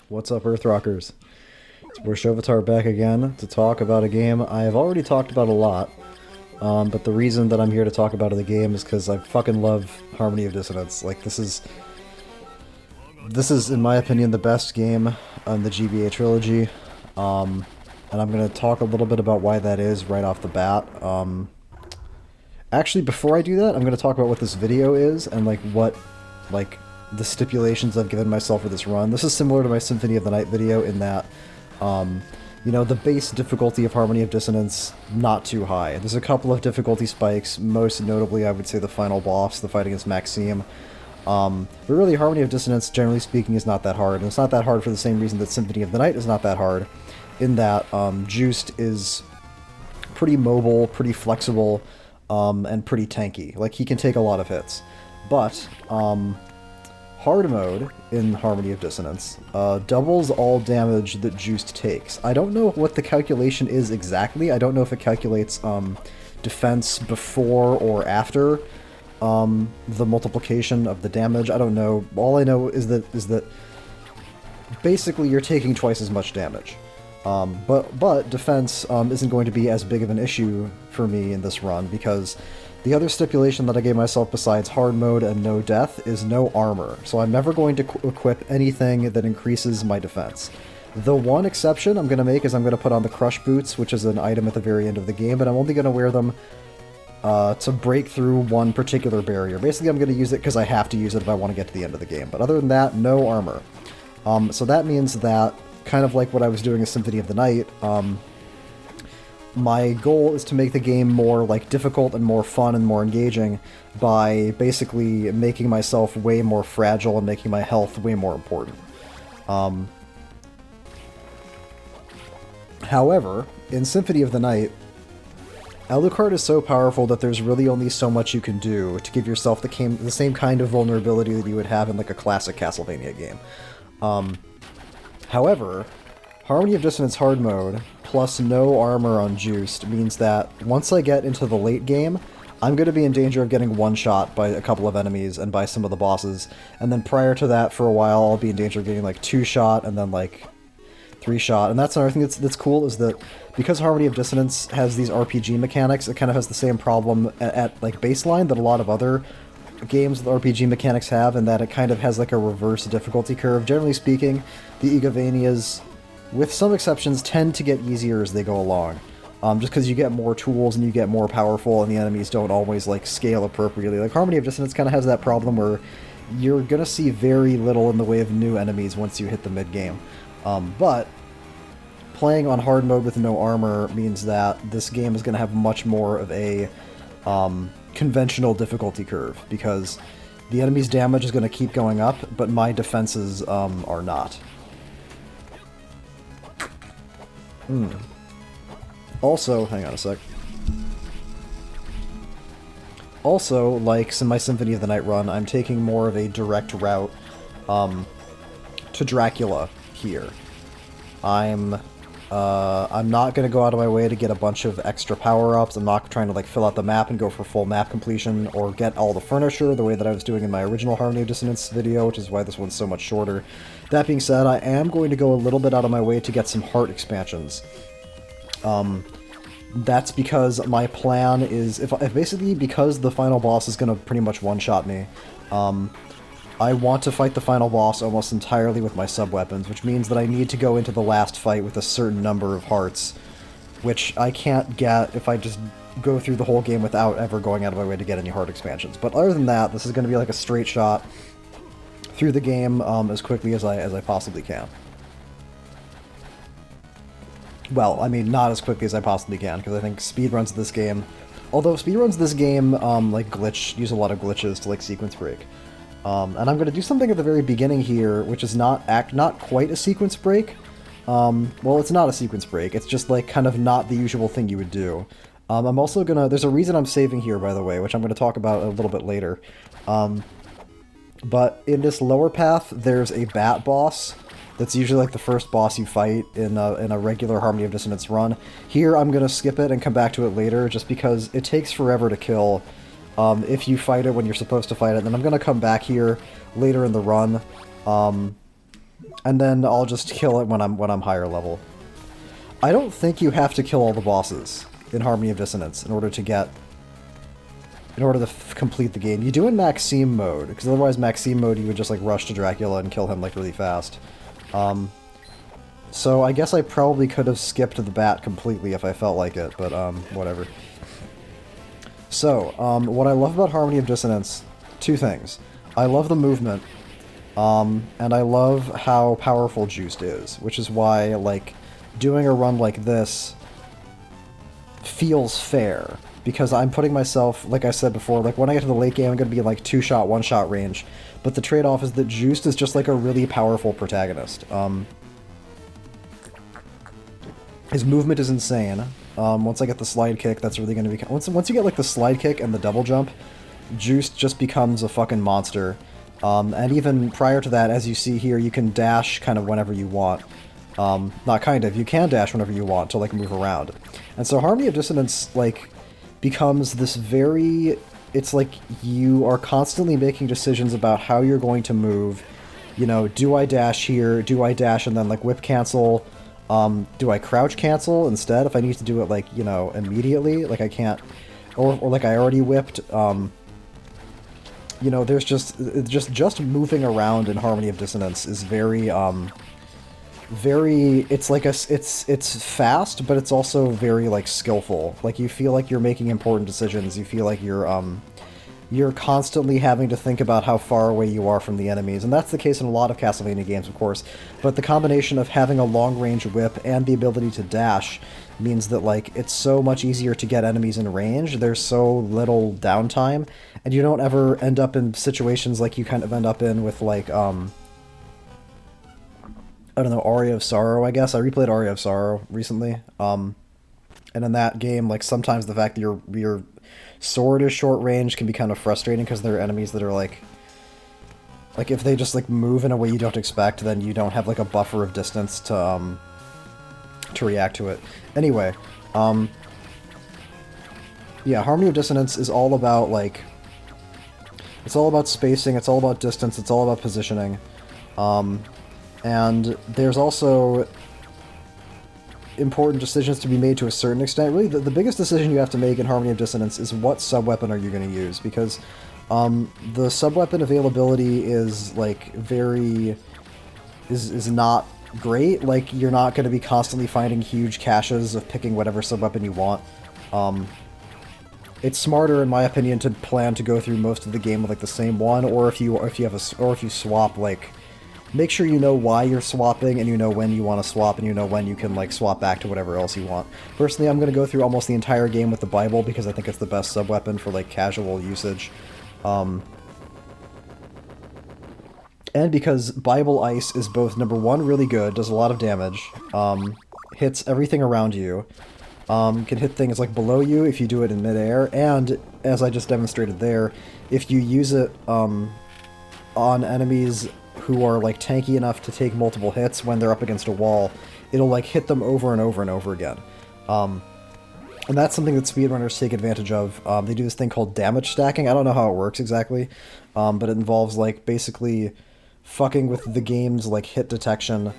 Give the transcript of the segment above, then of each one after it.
What's up, Earth Rockers? It's Borshovatar back again to talk about a game I have already talked about a lot, but the reason that I'm here to talk about the game is because I fucking love Harmony of Dissonance. Like, this is, in my opinion, the best game on the GBA trilogy, and I'm going to talk a little bit about why that is right off the bat. Actually, before I do that, I'm going to talk about what this video is and, like, the stipulations I've given myself for this run. This is similar to my Symphony of the Night video in that, you know, the base difficulty of Harmony of Dissonance, not too high. There's a couple of difficulty spikes, most notably I would say the final boss, the fight against Maxime. But really, Harmony of Dissonance, generally speaking, is not that hard, and it's not that hard for the same reason that Symphony of the Night is not that hard, in that Juiced is pretty mobile, pretty flexible, and pretty tanky. Like, he can take a lot of hits. But, hard mode in Harmony of Dissonance doubles all damage that Juiced takes. I don't know what the calculation is exactly. I don't know if it calculates defense before or after the multiplication of the damage. I don't know. All I know is that basically you're taking twice as much damage. But defense isn't going to be as big of an issue for me in this run, because the other stipulation that I gave myself besides hard mode and no death is no armor, so I'm never going to equip anything that increases my defense. The one exception I'm going to make is I'm going to put on the Crush Boots, which is an item at the very end of the game, but I'm only going to wear them to break through one particular barrier. Basically, I'm going to use it because I have to use it if I want to get to the end of the game, but other than that, no armor. So that means that, kind of like what I was doing in Symphony of the Night, my goal is to make the game more like difficult and more fun and more engaging by basically making myself way more fragile and making my health way more important. However, in Symphony of the Night, Alucard is so powerful that there's really only so much you can do to give yourself the same kind of vulnerability that you would have in like a classic Castlevania game. However, Harmony of Dissonance hard mode plus no armor on Juiced means that once I get into the late game, I'm going to be in danger of getting one-shot by a couple of enemies and by some of the bosses, and then prior to that, for a while, I'll be in danger of getting like 2-shot and then like 3-shot. And that's another thing that's cool, is that because Harmony of Dissonance has these RPG mechanics, it kind of has the same problem at like baseline that a lot of other games with RPG mechanics have, and that it kind of has like a reverse difficulty curve. Generally speaking, the Igavanias, with some exceptions, tend to get easier as they go along. Just because you get more tools and you get more powerful, and the enemies don't always like scale appropriately. Like Harmony of Dissonance kind of has that problem where you're gonna see very little in the way of new enemies once you hit the mid-game. But playing on hard mode with no armor means that this game is gonna have much more of a conventional difficulty curve, because the enemy's damage is gonna keep going up, but my defenses are not. Also, hang on a sec. Also, like in my Symphony of the Night run, I'm taking more of a direct route to Dracula here. I'm not going to go out of my way to get a bunch of extra power-ups. I'm not trying to like fill out the map and go for full map completion or get all the furniture the way that I was doing in my original Harmony of Dissonance video, which is why this one's so much shorter. That being said, I am going to go a little bit out of my way to get some heart expansions. That's because my plan is, if basically because the final boss is going to pretty much one-shot me, I want to fight the final boss almost entirely with my sub-weapons, which means that I need to go into the last fight with a certain number of hearts, which I can't get if I just go through the whole game without ever going out of my way to get any heart expansions. But other than that, this is going to be like a straight shot through the game as quickly as I possibly can. Well, I mean, not as quickly as I possibly can, because I think speedruns of this game, although speedruns of this game like use a lot of glitches to like sequence break. And I'm going to do something at the very beginning here, which is not quite a sequence break. Well, it's not a sequence break. It's just like kind of not the usual thing you would do. I'm also gonna. There's a reason I'm saving here, by the way, which I'm going to talk about a little bit later. But in this lower path, there's a bat boss. That's usually like the first boss you fight in a regular Harmony of Dissonance run. Here, I'm going to skip it and come back to it later, just because it takes forever to kill if you fight it when you're supposed to fight it. And then I'm going to come back here later in the run and then I'll just kill it when I'm higher level. I don't think you have to kill all the bosses in Harmony of Dissonance in order to complete the game. You do in Maxime mode, because otherwise Maxime mode you would just like rush to Dracula and kill him like really fast. So I guess I probably could have skipped the bat completely if I felt like it, but whatever. So, what I love about Harmony of Dissonance, two things. I love the movement, and I love how powerful Juiced is, which is why, like, doing a run like this feels fair, because I'm putting myself, like I said before, like, when I get to the late game, I'm going to be in, like, two-shot, one-shot range, but the trade-off is that Juiced is just, like, a really powerful protagonist. His movement is insane. Once I get the slide kick, that's really going to be... Once you get, like, the slide kick and the double jump, Juiced just becomes a fucking monster. And even prior to that, as you see here, you can dash kind of whenever you want. Not kind of, you can dash whenever you want to, like, move around. And so Harmony of Dissonance, like, becomes this very... It's like you are constantly making decisions about how you're going to move. You know, do I dash here? Do I dash and then, like, whip cancel? Do I crouch cancel instead if I need to do it, like, you know, immediately? Like, I can't... Or like, I already whipped, you know, there's just moving around in Harmony of Dissonance is very, it's like it's fast, but it's also very, like, skillful. Like, you feel like you're making important decisions. You feel like you're constantly having to think about how far away you are from the enemies, and that's the case in a lot of Castlevania games, of course, but the combination of having a long-range whip and the ability to dash means that, like, it's so much easier to get enemies in range, there's so little downtime, and you don't ever end up in situations like you kind of end up in with, like, I don't know, Aria of Sorrow, I guess. I replayed Aria of Sorrow recently, and in that game, like, sometimes the fact that your sword is short range can be kind of frustrating because there are enemies that are like if they just, like, move in a way you don't expect, then you don't have, like, a buffer of distance to react to it. Anyway, yeah, Harmony of Dissonance is all about, like, it's all about spacing, it's all about distance, it's all about positioning, and there's also important decisions to be made to a certain extent. Really, the biggest decision you have to make in Harmony of Dissonance is what sub-weapon are you going to use, because the sub-weapon availability is, like, is not great. Like, you're not going to be constantly finding huge caches of picking whatever sub-weapon you want. It's smarter, in my opinion, to plan to go through most of the game with, like, the same one, or if you swap, like, make sure you know why you're swapping, and you know when you want to swap, and you know when you can, like, swap back to whatever else you want. Personally, I'm going to go through almost the entire game with the Bible, because I think it's the best sub-weapon for, like, casual usage. And because Bible Ice is both, number one, really good, does a lot of damage, hits everything around you, can hit things, like, below you if you do it in midair, and, as I just demonstrated there, if you use it on enemies who are, like, tanky enough to take multiple hits when they're up against a wall, it'll, like, hit them over and over and over again. And that's something that speedrunners take advantage of. They do this thing called damage stacking. I don't know how it works exactly, but it involves, like, basically fucking with the game's, like, hit detection,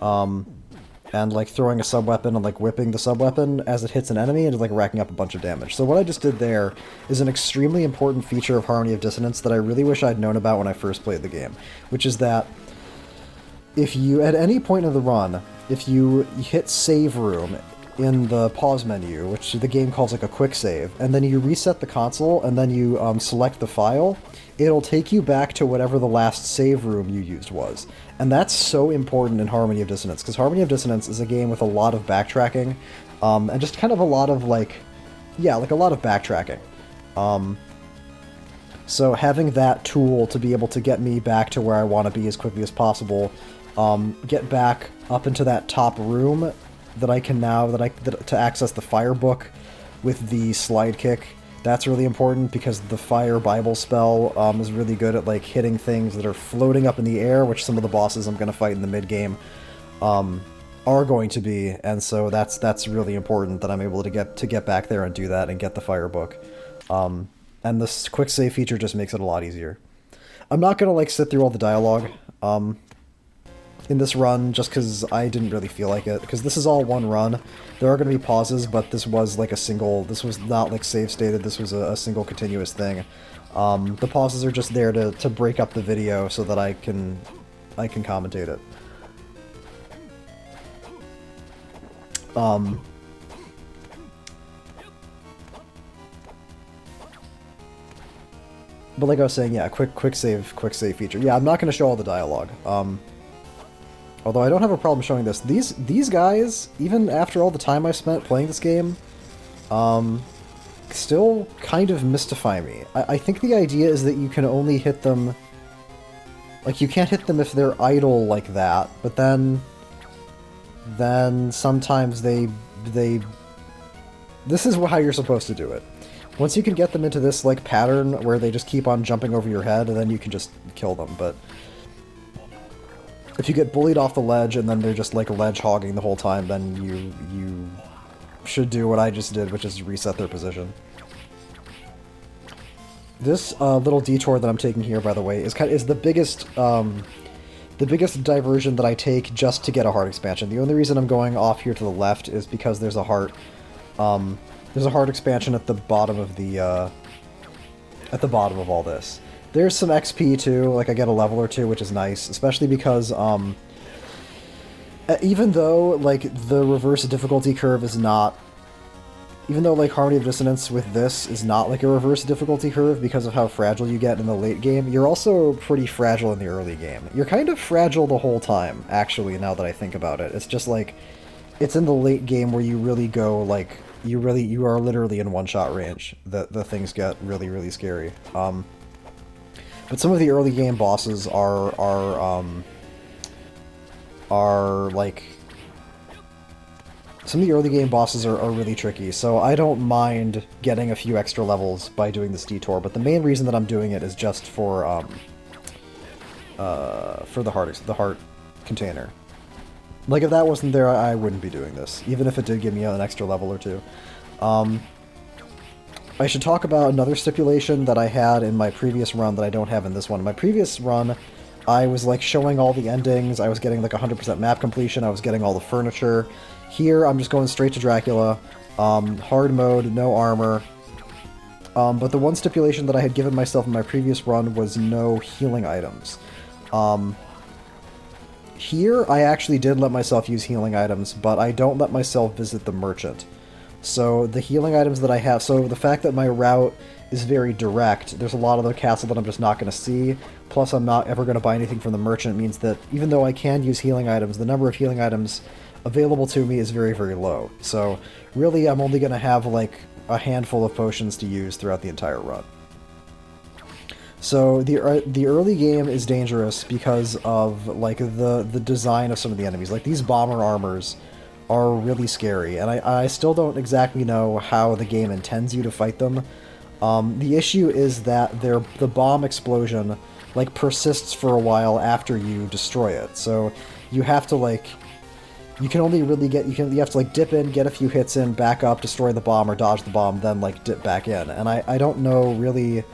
and, like, throwing a sub-weapon and, like, whipping the sub-weapon as it hits an enemy and just, like, racking up a bunch of damage. So what I just did there is an extremely important feature of Harmony of Dissonance that I really wish I'd known about when I first played the game, which is that if you, at any point in the run, if you hit save room in the pause menu, which the game calls, like, a quick save, and then you reset the console and then you select the file, it'll take you back to whatever the last save room you used was. And that's so important in Harmony of Dissonance, because Harmony of Dissonance is a game with a lot of backtracking, and just kind of a lot of, like, yeah, like, a lot of backtracking. So having that tool to be able to get me back to where I want to be as quickly as possible, get back up into that top room that I can now, to access the fire book with the slide kick. That's really important because the fire Bible spell is really good at, like, hitting things that are floating up in the air, which some of the bosses I'm going to fight in the mid-game are going to be, and so that's really important that I'm able to get back there and do that and get the fire book. And this quick save feature just makes it a lot easier. I'm not going to, like, sit through all the dialogue. in this run, just because I didn't really feel like it, because this is all one run. There are going to be pauses, but this was like a single, this was not like save stated, this was a single continuous thing. The pauses are just there to break up the video so that I can commentate it. But like I was saying, yeah, quick save feature. Yeah, I'm not going to show all the dialogue. Although I don't have a problem showing this. These guys, even after all the time I spent playing this game, still kind of mystify me. I think the idea is that you can only hit them... Like, you can't hit them if they're idle like that, but then sometimes they... This is how you're supposed to do it. Once you can get them into this, like, pattern where they just keep on jumping over your head, then you can just kill them, but... If you get bullied off the ledge and then they're just, like, ledge hogging the whole time, then you should do what I just did, which is reset their position. This little detour that I'm taking here, by the way, is the biggest diversion that I take just to get a heart expansion. The only reason I'm going off here to the left is because there's a heart expansion at the bottom of the bottom of all this. There's some XP too, like I get a level or two, which is nice, especially because even though like the reverse difficulty curve is not, even though like Harmony of Dissonance with this is not like a reverse difficulty curve because of how fragile you get in the late game, you're also pretty fragile in the early game. You're kind of fragile the whole time, actually, now that I think about it. It's just like, it's in the late game where you really go like, you are literally in one-shot range. The things get really, really scary. But some of the early game bosses are like... Some of the early game bosses are really tricky, so I don't mind getting a few extra levels by doing this detour, but the main reason that I'm doing it is just for the heart container. Like, if that wasn't there, I wouldn't be doing this, even if it did give me an extra level or two. I should talk about another stipulation that I had in my previous run that I don't have in this one. In my previous run, I was like showing all the endings, I was getting like 100% map completion, I was getting all the furniture. Here, I'm just going straight to Dracula, hard mode, no armor. But the one stipulation that I had given myself in my previous run was no healing items. Here, I actually did let myself use healing items, but I don't let myself visit the merchant. So the healing items that I have, so the fact that my route is very direct, there's a lot of the castle that I'm just not going to see, plus I'm not ever going to buy anything from the merchant, means that even though I can use healing items, the number of healing items available to me is very, very low. So really, I'm only going to have like a handful of potions to use throughout the entire run. So the early game is dangerous because of like the design of some of the enemies. Like these bomber armors are really scary, and I still don't exactly know how the game intends you to fight them. The issue is that the bomb explosion like persists for a while after you destroy it. So you have to like, you can only really get, you have to like dip in, get a few hits in, back up, destroy the bomb or dodge the bomb, then like dip back in. And I don't know really,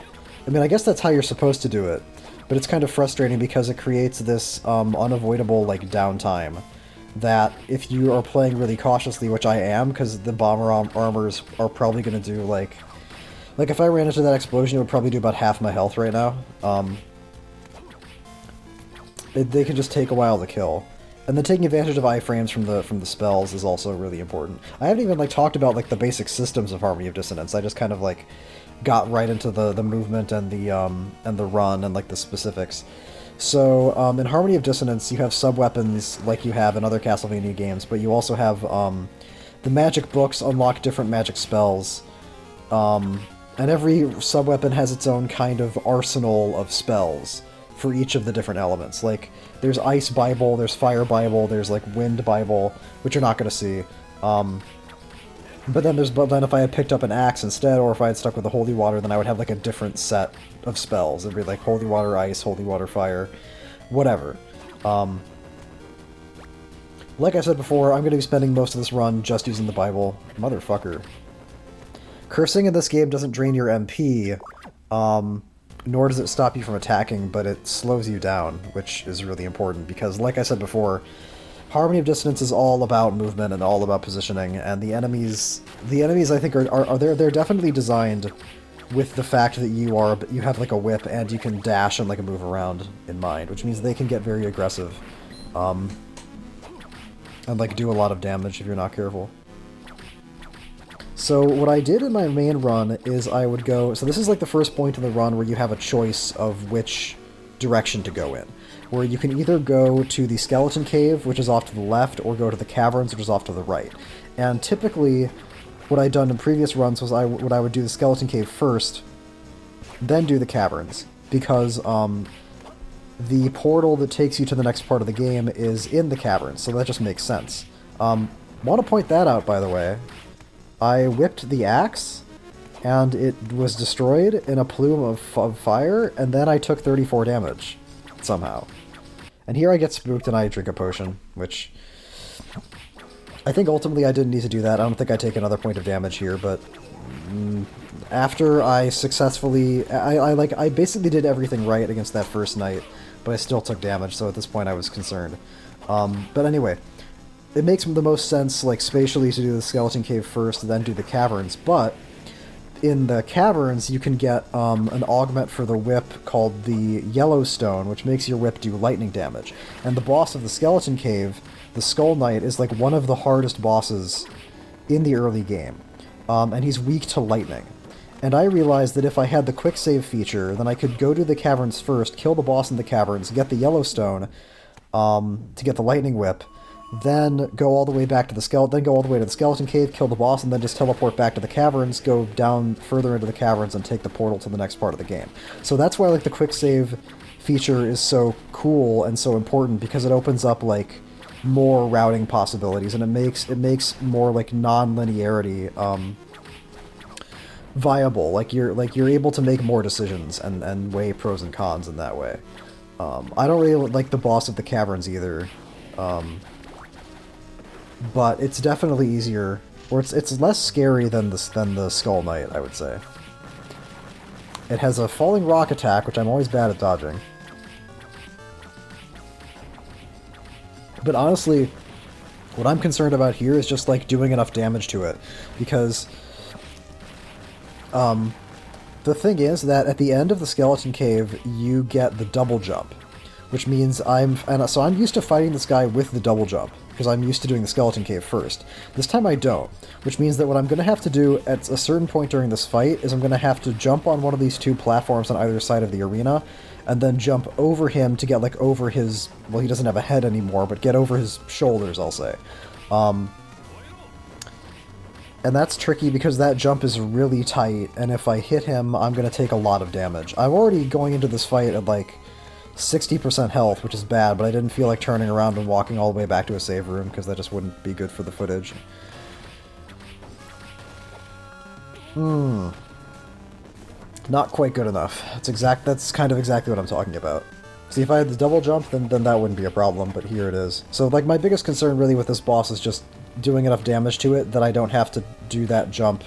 I mean, I guess that's how you're supposed to do it, but it's kind of frustrating because it creates this unavoidable like downtime that if you are playing really cautiously, which I am, because the bomber armors are probably going to do like if I ran into that explosion, it would probably do about half my health right now. They can just take a while to kill. And then taking advantage of iframes from the spells is also really important. I haven't even like talked about like the basic systems of Harmony of Dissonance. I just kind of like got right into the movement and the run and like the specifics. So in Harmony of Dissonance, you have sub-weapons like you have in other Castlevania games, but you also have the magic books unlock different magic spells. And every sub-weapon has its own kind of arsenal of spells for each of the different elements. Like, there's Ice Bible, there's Fire Bible, there's like Wind Bible, which you're not going to see. But then if I had picked up an axe instead, or if I had stuck with the Holy Water, then I would have like a different set of spells. It'd be like Holy Water Ice, Holy Water Fire, whatever. Like I said before, I'm going to be spending most of this run just using the Bible. Motherfucker. Cursing in this game doesn't drain your MP. nor does it stop you from attacking, but it slows you down, which is really important because, like I said before, Harmony of Dissonance is all about movement and all about positioning, and the enemies I think they're definitely designed with the fact that you have like a whip and you can dash and like move around in mind, which means they can get very aggressive, and like do a lot of damage if you're not careful. So what I did in my main run is I would go... So this is like the first point in the run where you have a choice of which direction to go in. Where you can either go to the Skeleton Cave, which is off to the left, or go to the Caverns, which is off to the right. And typically, what I'd done in previous runs was I would do the Skeleton Cave first, then do the Caverns. Because the portal that takes you to the next part of the game is in the Caverns, so that just makes sense. Want to point that out, by the way. I whipped the axe, and it was destroyed in a plume of fire, and then I took 34 damage, somehow. And here I get spooked and I drink a potion, which... I think ultimately I didn't need to do that. I don't think I take another point of damage here, but... after I successfully... I basically did everything right against that first knight, but I still took damage, so at this point I was concerned. But anyway... It makes the most sense, like, spatially to do the Skeleton Cave first, then do the Caverns, but in the Caverns you can get an augment for the whip called the Yellowstone, which makes your whip do lightning damage. And the boss of the Skeleton Cave, the Skull Knight, is like one of the hardest bosses in the early game, and he's weak to lightning. And I realized that if I had the quick save feature, then I could go to the Caverns first, kill the boss in the Caverns, get the Yellowstone to get the lightning whip, then go all the way back to the Skeleton Cave, kill the boss, and then just teleport back to the Caverns, go down further into the Caverns, and take the portal to the next part of the game. So that's why like the quick save feature is so cool and so important, because it opens up like more routing possibilities, and it makes more like non-linearity viable. Like you're able to make more decisions and weigh pros and cons in that way. I don't really like the boss of the Caverns either. But it's definitely easier, or it's less scary than the Skull Knight, I would say. It has a falling rock attack, which I'm always bad at dodging. But honestly, what I'm concerned about here is just like doing enough damage to it, because the thing is that at the end of the Skeleton Cave, you get the double jump, which means I'm used to fighting this guy with the double jump, because I'm used to doing the Skeleton Cave first. This time I don't, which means that what I'm going to have to do at a certain point during this fight is I'm going to have to jump on one of these two platforms on either side of the arena, and then jump over him to get like over his... well, he doesn't have a head anymore, but get over his shoulders, I'll say. And that's tricky because that jump is really tight, and if I hit him, I'm going to take a lot of damage. I'm already going into this fight at like 60% health, which is bad, but I didn't feel like turning around and walking all the way back to a save room, because that just wouldn't be good for the footage. Not quite good enough. That's kind of exactly what I'm talking about. See, if I had the double jump, then that wouldn't be a problem, but here it is. So, like, my biggest concern really with this boss is just doing enough damage to it that I don't have to do that jump,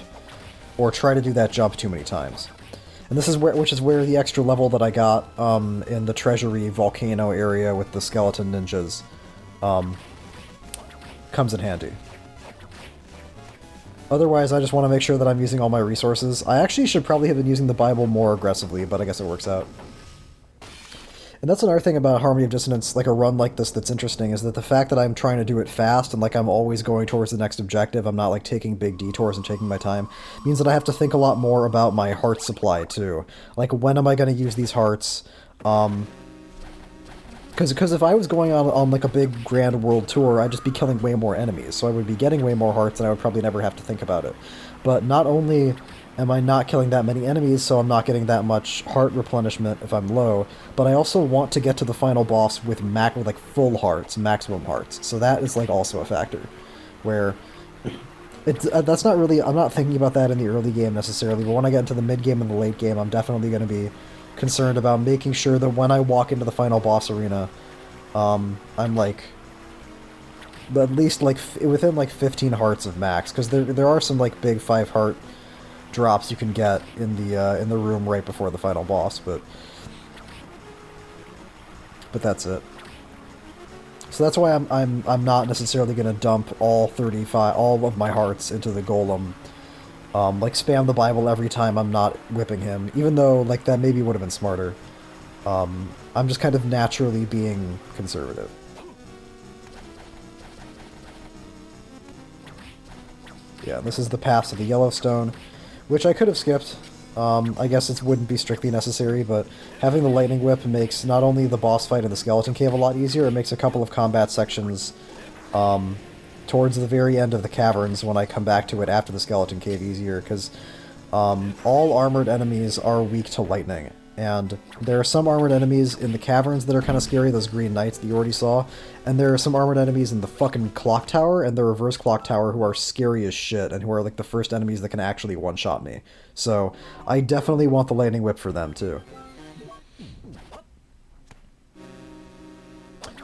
or try to do that jump too many times. And this is which is where the extra level that I got in the Treasury Volcano area with the skeleton ninjas comes in handy. Otherwise, I just want to make sure that I'm using all my resources. I actually should probably have been using the Bible more aggressively, but I guess it works out. And that's another thing about Harmony of Dissonance, like a run like this that's interesting, is that the fact that I'm trying to do it fast and like I'm always going towards the next objective, I'm not like taking big detours and taking my time, means that I have to think a lot more about my heart supply too. Like, when am I going to use these hearts? Because if I was going on like a big grand world tour, I'd just be killing way more enemies, so I would be getting way more hearts and I would probably never have to think about it. But not only am I not killing that many enemies, so I'm not getting that much heart replenishment if I'm low, but I also want to get to the final boss with like full hearts, maximum hearts. So that is like also a factor, where that's not really, I'm not thinking about that in the early game necessarily, but when I get into the mid game and the late game, I'm definitely going to be concerned about making sure that when I walk into the final boss arena, I'm like at least like within like 15 hearts of max, because there are some like big 5 heart drops you can get in the room right before the final boss, but that's it. So that's why I'm not necessarily gonna dump all of my hearts into the golem. Like spam the Bible every time I'm not whipping him, even though like that maybe would have been smarter. I'm just kind of naturally being conservative. Yeah, this is the pass to the Yellowstone, which I could have skipped. I guess it wouldn't be strictly necessary, but having the Lightning Whip makes not only the boss fight in the Skeleton Cave a lot easier, it makes a couple of combat sections towards the very end of the caverns when I come back to it after the Skeleton Cave easier, because all armored enemies are weak to lightning. And there are some armored enemies in the caverns that are kind of scary, those green knights that you already saw. And there are some armored enemies in the fucking clock tower and the reverse clock tower who are scary as shit and who are like the first enemies that can actually one-shot me. So I definitely want the lightning whip for them too.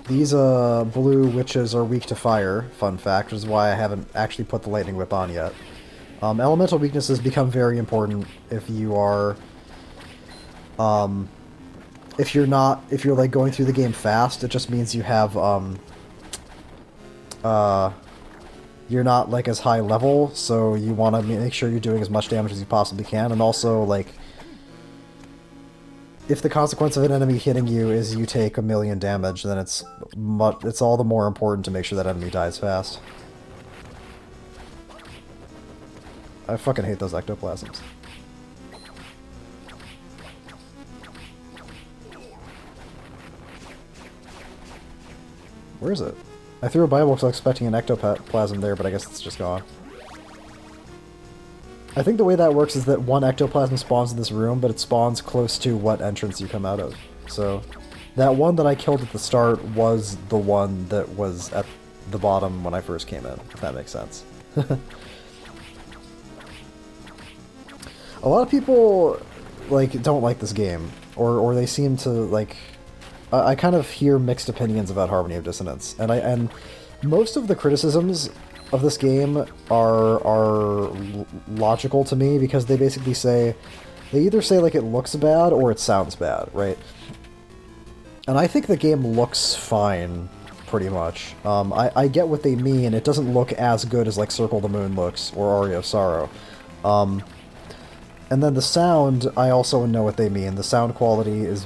These blue witches are weak to fire, fun fact, which is why I haven't actually put the lightning whip on yet. Elemental weaknesses become very important if you are... if you're like going through the game fast, it just means you have, you're not like as high level, so you want to make sure you're doing as much damage as you possibly can, and also like, if the consequence of an enemy hitting you is you take 1,000,000 damage, then it's all the more important to make sure that enemy dies fast. I fucking hate those ectoplasms. Where is it? I threw a Bible because I was expecting an ectoplasm there, but I guess it's just gone. I think the way that works is that one ectoplasm spawns in this room, but it spawns close to what entrance you come out of. So, that one that I killed at the start was the one that was at the bottom when I first came in, if that makes sense. A lot of people, like, don't like this game, or they seem to, like... I kind of hear mixed opinions about Harmony of Dissonance, and most of the criticisms of this game are logical to me, because they basically say, they either say like it looks bad or it sounds bad, right? And I think the game looks fine, pretty much. I get what they mean. It doesn't look as good as like Circle the Moon looks, or aria of Sorrow. And then the sound, I also know what they mean. The sound quality is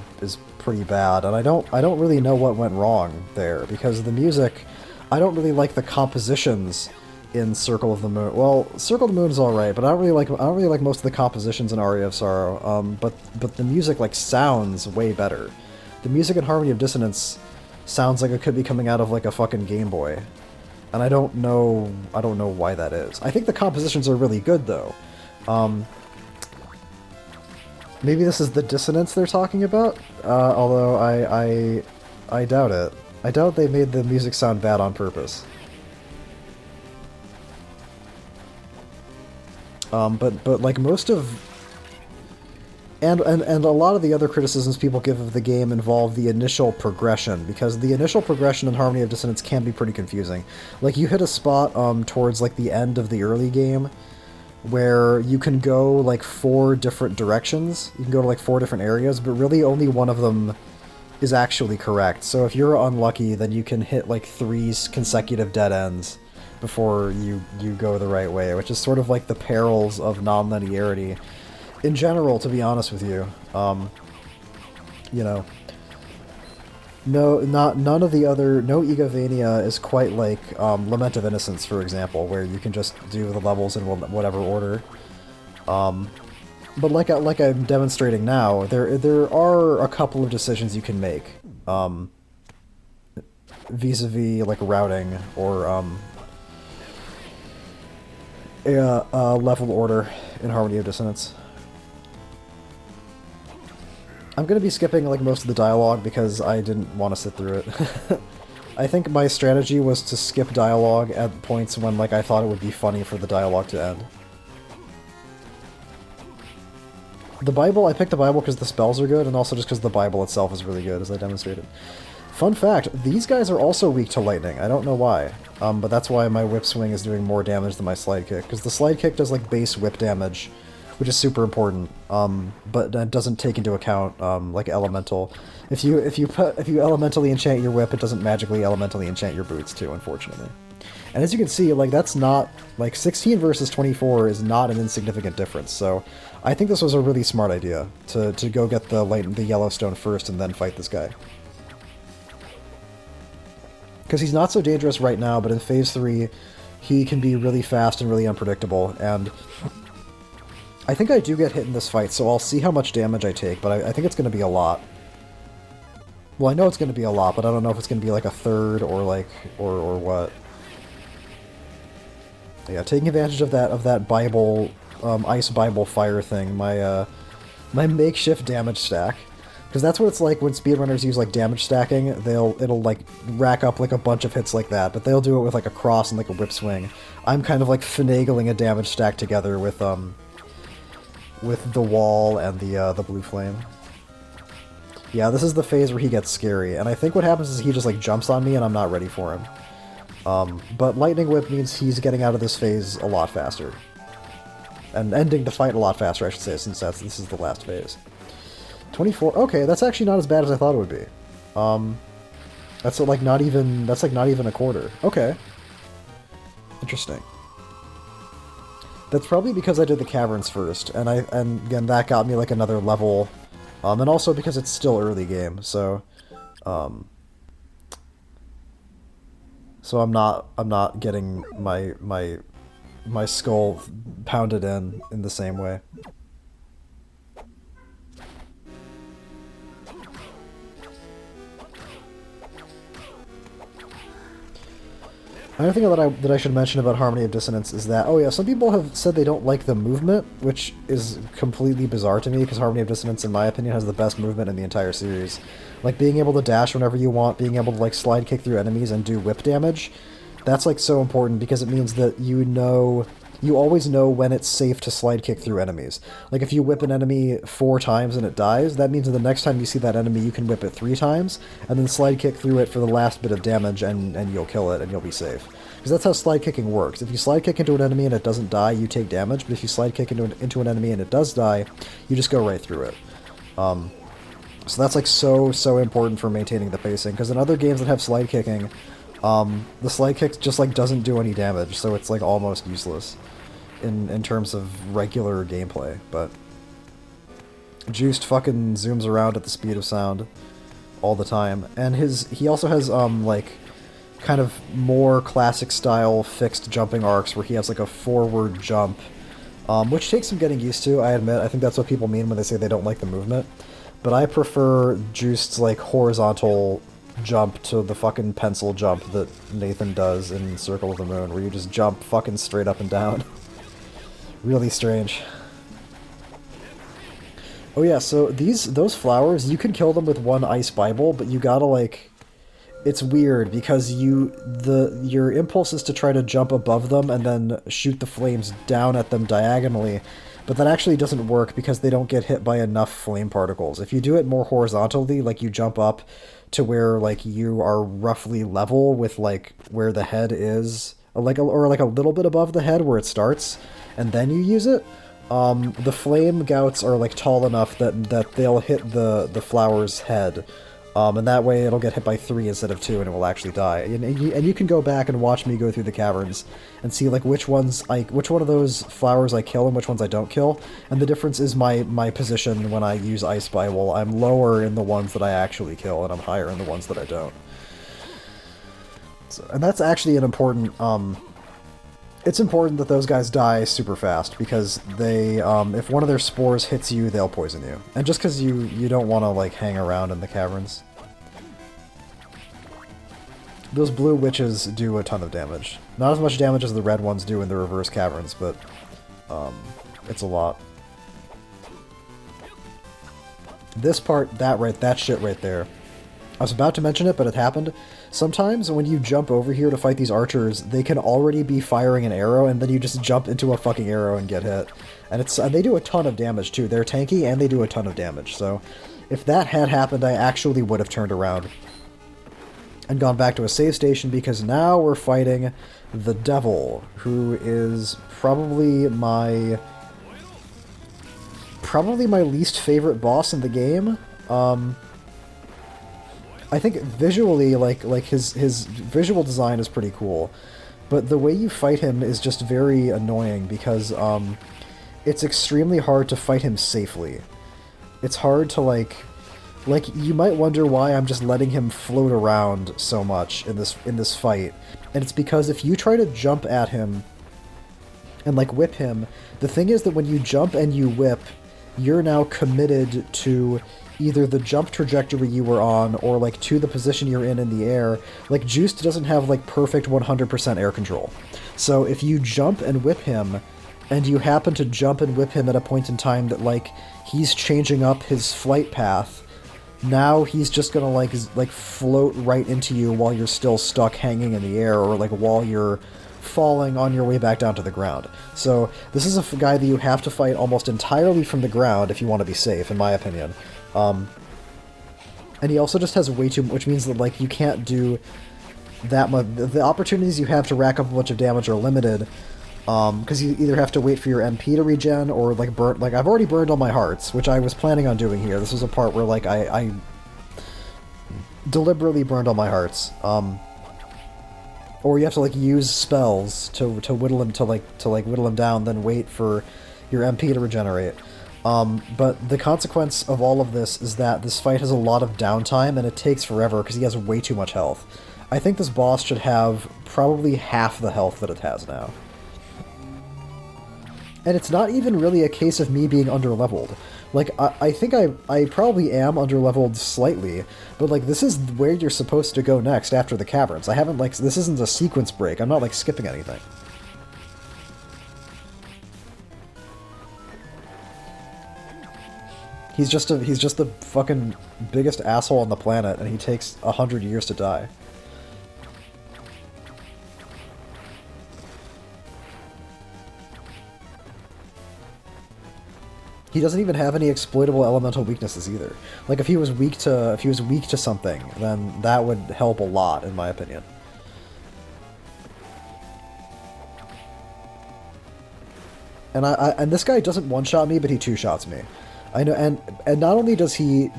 pretty bad, and I don't really know what went wrong there, because the music, I don't really like the compositions in Circle of the Moon. Well, Circle of the Moon is all right, but I don't really like most of the compositions in Aria of Sorrow. But the music like sounds way better. The music in Harmony of Dissonance sounds like it could be coming out of like a fucking Game Boy, and I don't know why that is. I think the compositions are really good though. Maybe this is the dissonance they're talking about, although I doubt it. I doubt they made the music sound bad on purpose. But like most of... And a lot of the other criticisms people give of the game involve the initial progression, because the initial progression in Harmony of Dissonance can be pretty confusing. Like, you hit a spot towards like the end of the early game, where you can go like 4 different directions. You can go to like 4 different areas, but really only one of them is actually correct. So if you're unlucky, then you can hit like 3 consecutive dead ends before you go the right way, which is sort of like the perils of non-linearity in general, to be honest with you. You know, no Igavania is quite like Lament of Innocence, for example, where you can just do the levels in whatever order. But like I'm demonstrating now, there are a couple of decisions you can make vis-a-vis like routing or level order in Harmony of Dissonance. I'm going to be skipping like most of the dialogue because I didn't want to sit through it. I think my strategy was to skip dialogue at points when like I thought it would be funny for the dialogue to end. The Bible, I picked the Bible because the spells are good, and also just because the Bible itself is really good, as I demonstrated. Fun fact, these guys are also weak to lightning. I don't know why, but that's why my whip swing is doing more damage than my slide kick, because the slide kick does like base whip damage which is super important. But that doesn't take into account like elemental. If you elementally enchant your whip, it doesn't magically elementally enchant your boots too, unfortunately. And as you can see, like that's not like 16 versus 24 is not an insignificant difference. So I think this was a really smart idea to go get the Yellowstone first and then fight this guy. Because he's not so dangerous right now, but in Phase 3, he can be really fast and really unpredictable, and I think I do get hit in this fight, so I'll see how much damage I take, but I think it's going to be a lot. Well, I know it's going to be a lot, but I don't know if it's going to be like a third or like, or what. Yeah, taking advantage of that Bible, Ice Bible Fire thing, my makeshift damage stack. Because that's what it's like when speedrunners use like damage stacking. It'll like rack up like a bunch of hits like that, but they'll do it with like a cross and like a whip swing. I'm kind of like finagling a damage stack together with the wall and the blue flame. Yeah, this is the phase where he gets scary, and I think what happens is he just like jumps on me and I'm not ready for him. But Lightning Whip means he's getting out of this phase a lot faster. And ending the fight a lot faster, I should say, since this is the last phase. 24. Okay, that's actually not as bad as I thought it would be. That's like not even a quarter. Okay. Interesting. That's probably because I did the caverns first, and again that got me like another level, and also because it's still early game, so I'm not getting my skull pounded in the same way. Another thing that I should mention about Harmony of Dissonance is that, oh yeah, some people have said they don't like the movement, which is completely bizarre to me, because Harmony of Dissonance, in my opinion, has the best movement in the entire series. Like, being able to dash whenever you want, being able to, like, slide kick through enemies and do whip damage, that's, like, so important, because it means that you always know when it's safe to slide kick through enemies. Like, if you whip an enemy 4 times and it dies, that means that the next time you see that enemy, you can whip it 3 times, and then slide kick through it for the last bit of damage, and you'll kill it, and you'll be safe. Because that's how slide kicking works. If you slide kick into an enemy and it doesn't die, you take damage, but if you slide kick into an enemy and it does die, you just go right through it. So that's, like, so important for maintaining the pacing, because in other games that have slide kicking, the slide kick just, like, doesn't do any damage, so it's, like, almost useless in terms of regular gameplay, but Juiced fucking zooms around at the speed of sound all the time, and he also has, like, kind of more classic style fixed jumping arcs where he has like a forward jump, which takes some getting used to, I admit. I think that's what people mean when they say they don't like the movement, but I prefer Juiced's like horizontal jump to the fucking pencil jump that Nathan does in Circle of the Moon, where you just jump fucking straight up and down. Really strange. Oh yeah, so those flowers, you can kill them with one Ice Bible, but you gotta like... It's weird, because your impulse is to try to jump above them and then shoot the flames down at them diagonally, but that actually doesn't work because they don't get hit by enough flame particles. If you do it more horizontally, like you jump up to where like you are roughly level with like where the head is, or like a little bit above the head where it starts, and then you use it, the flame gouts are like tall enough that they'll hit the flower's head. And that way it'll get hit by 3 instead of 2, and it will actually die. And you can go back and watch me go through the caverns and see like which one of those flowers I kill and which ones I don't kill. And the difference is my position when I use Ice Bible. I'm lower in the ones that I actually kill, and I'm higher in the ones that I don't. So, and that's actually an important. It's important that those guys die super fast, because they, if one of their spores hits you, they'll poison you. And just because you don't want to, like, hang around in the caverns. Those blue witches do a ton of damage. Not as much damage as the red ones do in the reverse caverns, but, it's a lot. This part, that shit right there. I was about to mention it, but it happened. Sometimes when you jump over here to fight these archers, they can already be firing an arrow, and then you just jump into a fucking arrow and get hit. And they do a ton of damage too. They're tanky and they do a ton of damage. So if that had happened, I actually would have turned around and gone back to a save station, because now we're fighting the devil, who is probably my probably my least favorite boss in the game. I think visually, like his visual design is pretty cool, but the way you fight him is just very annoying because it's extremely hard to fight him safely. It's hard to like you might wonder why I'm just letting him float around so much in this fight, and it's because if you try to jump at him and like whip him, the thing is that when you jump and you whip, you're now committed to either the jump trajectory you were on or like to the position you're in the air. Like Juiced doesn't have like perfect 100% air control. So if you jump and whip him and you happen to jump and whip him at a point in time that like he's changing up his flight path, now he's just gonna like float right into you while you're still stuck hanging in the air or like while you're falling on your way back down to the ground. So this is a guy that you have to fight almost entirely from the ground if you want to be safe, in my opinion. And he also just has way too, which means that like you can't do that much. The opportunities you have to rack up a bunch of damage are limited, because you either have to wait for your MP to regen or like burn. Like I've already burned all my hearts, which I was planning on doing here. This was a part where like I deliberately burned all my hearts. Or you have to like use spells to whittle him to whittle him down, then wait for your MP to regenerate. But the consequence of all of this is that this fight has a lot of downtime and it takes forever because he has way too much health. I think this boss should have probably half the health that it has now. And it's not even really a case of me being underleveled. Like, I think I probably am underleveled slightly, but like this is where you're supposed to go next after the caverns. I haven't like, this isn't a sequence break, I'm not like skipping anything. He's just the fucking biggest asshole on the planet, and he takes 100 years to die. He doesn't even have any exploitable elemental weaknesses either. Like if he was weak to something, then that would help a lot, in my opinion. And this guy doesn't one-shot me, but he two-shots me. I know, and not only is he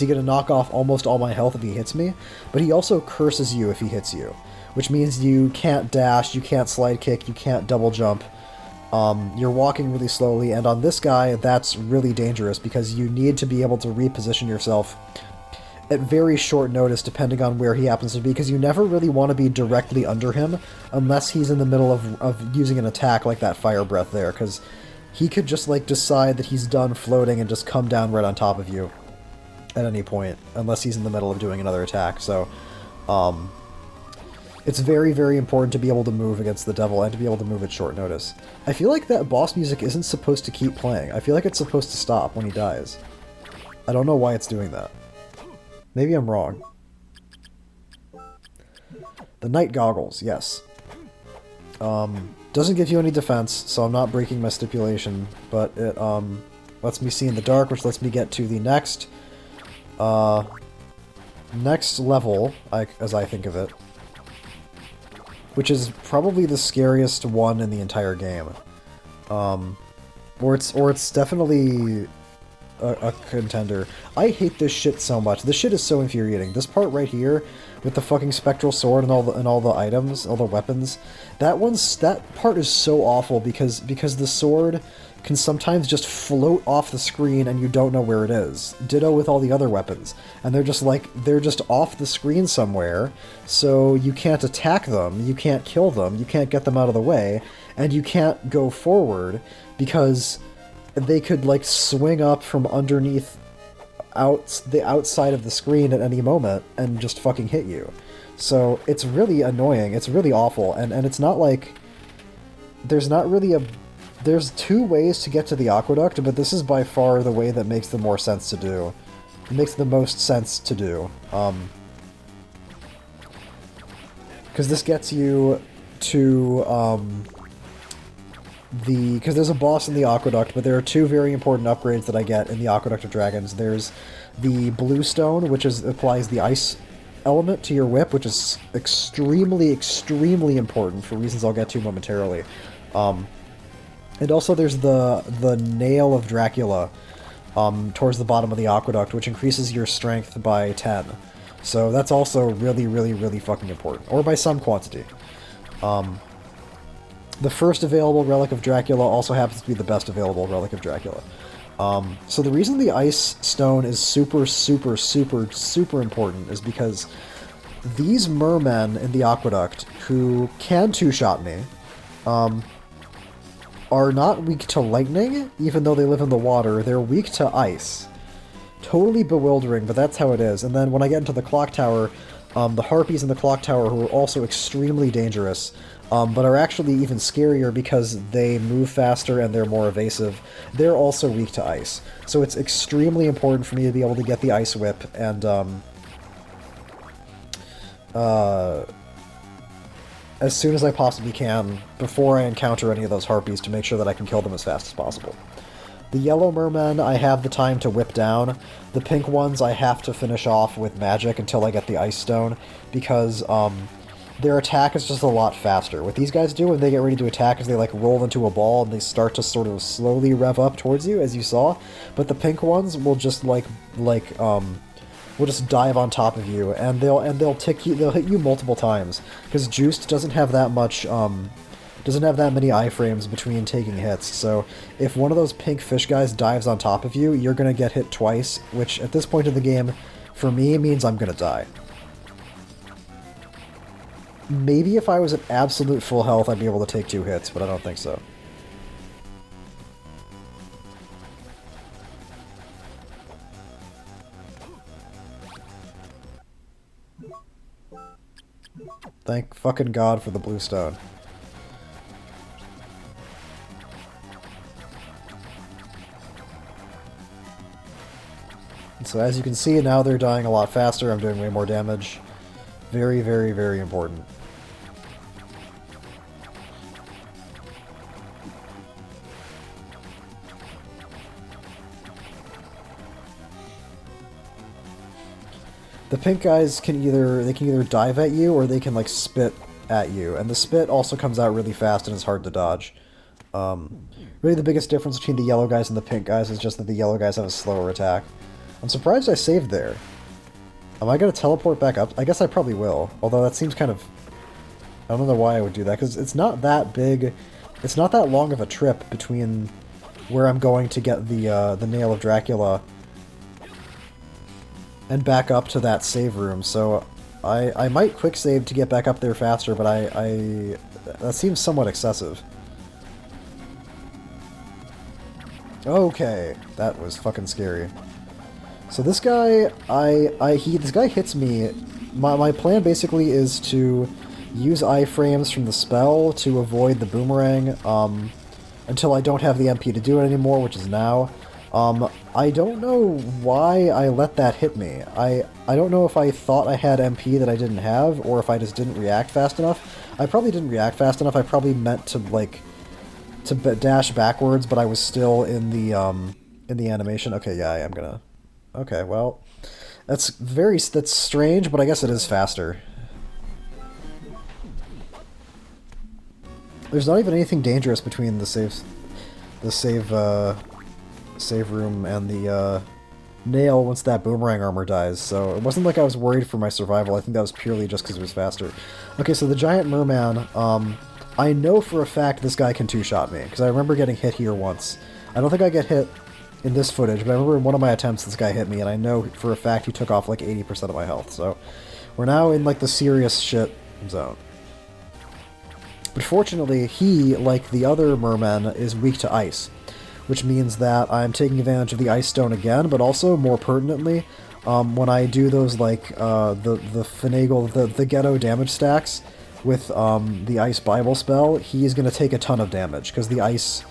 gonna knock off almost all my health if he hits me, but he also curses you if he hits you, which means you can't dash, you can't slide kick, you can't double jump. You're walking really slowly, and on this guy, that's really dangerous because you need to be able to reposition yourself at very short notice depending on where he happens to be, because you never really want to be directly under him unless he's in the middle of using an attack like that fire breath there, because he could just like decide that he's done floating and just come down right on top of you at any point, unless he's in the middle of doing another attack. So, it's very, very important to be able to move against the devil and to be able to move at short notice. I feel like that boss music isn't supposed to keep playing. I feel like it's supposed to stop when he dies. I don't know why it's doing that. Maybe I'm wrong. The Night Goggles, yes. Doesn't give you any defense, so I'm not breaking my stipulation, but it lets me see in the dark, which lets me get to the next level, as I think of it, which is probably the scariest one in the entire game. Or it's definitely a contender. I hate this shit so much. This shit is so infuriating. This part right here, with the fucking spectral sword and all the items, all the weapons, that part is so awful because the sword can sometimes just float off the screen and you don't know where it is. Ditto with all the other weapons. And they're just off the screen somewhere, so you can't attack them, you can't kill them, you can't get them out of the way, and you can't go forward because they could like swing up from underneath the outside of the screen at any moment and just fucking hit you. So it's really annoying, it's really awful, and it's not like there's two ways to get to the aqueduct, but this is by far the way that makes the more sense to do. It makes the most sense to do. Because this gets you to, because there's a boss in the aqueduct, but there are two very important upgrades that I get in the Aqueduct of Dragons. There's the blue stone, which applies the ice element to your whip, which is extremely, extremely important for reasons I'll get to momentarily. And also there's the Nail of Dracula towards the bottom of the aqueduct, which increases your strength by 10. So that's also really, really, really fucking important. Or by some quantity. The first available Relic of Dracula also happens to be the best available Relic of Dracula. So the reason the Ice Stone is super, super, super, super important is because these mermen in the aqueduct, who can two-shot me, are not weak to lightning, even though they live in the water. They're weak to ice. Totally bewildering, but that's how it is. And then when I get into the clock tower, the harpies in the clock tower, who are also extremely dangerous, but are actually even scarier because they move faster and they're more evasive, they're also weak to ice. So it's extremely important for me to be able to get the Ice Whip and as soon as I possibly can before I encounter any of those harpies to make sure that I can kill them as fast as possible. The yellow mermen I have the time to whip down. The pink ones I have to finish off with magic until I get the Ice Stone, because their attack is just a lot faster. What these guys do when they get ready to attack is they like roll into a ball and they start to sort of slowly rev up towards you, as you saw. But the pink ones will just will just dive on top of you, and they'll hit you multiple times, because Juiced doesn't have that much doesn't have that many iframes between taking hits. So if one of those pink fish guys dives on top of you, you're gonna get hit twice, which at this point in the game for me means I'm gonna die. Maybe if I was at absolute full health I'd be able to take 2 hits, but I don't think so. Thank fucking God for the blue stone. And so as you can see, now they're dying a lot faster, I'm doing way more damage. Very, very, very important. The pink guys can either dive at you or they can like spit at you, and the spit also comes out really fast and is hard to dodge. Really the biggest difference between the yellow guys and the pink guys is just that the yellow guys have a slower attack. I'm surprised I saved there. Am I going to teleport back up? I guess I probably will, although that seems kind of... I don't know why I would do that, because it's not that big... It's not that long of a trip between where I'm going to get the Nail of Dracula and back up to that save room, so I might quick save to get back up there faster, but that seems somewhat excessive. Okay, that was fucking scary. So this guy, this guy hits me. My plan basically is to use iframes from the spell to avoid the boomerang until I don't have the MP to do it anymore, which is now. I don't know why I let that hit me. I don't know if I thought I had MP that I didn't have, or if I just didn't react fast enough. I probably didn't react fast enough. I probably meant to dash backwards, but I was still in the animation. Okay, yeah, I am gonna. Okay, well, that's strange, but I guess it is faster. There's not even anything dangerous between the save room and the nail once that boomerang armor dies, so it wasn't like I was worried for my survival. I think that was purely just because it was faster. Okay, so the giant merman, I know for a fact this guy can two-shot me, because I remember getting hit here once. I don't think I get hit in this footage, but I remember in one of my attempts this guy hit me, and I know for a fact he took off like 80% of my health, so we're now in like the serious shit zone. But fortunately, he, like the other merman, is weak to ice, which means that I'm taking advantage of the Ice Stone again, but also, more pertinently, when I do those, like, the ghetto damage stacks with the Ice Bible spell, he is going to take a ton of damage, because the Ice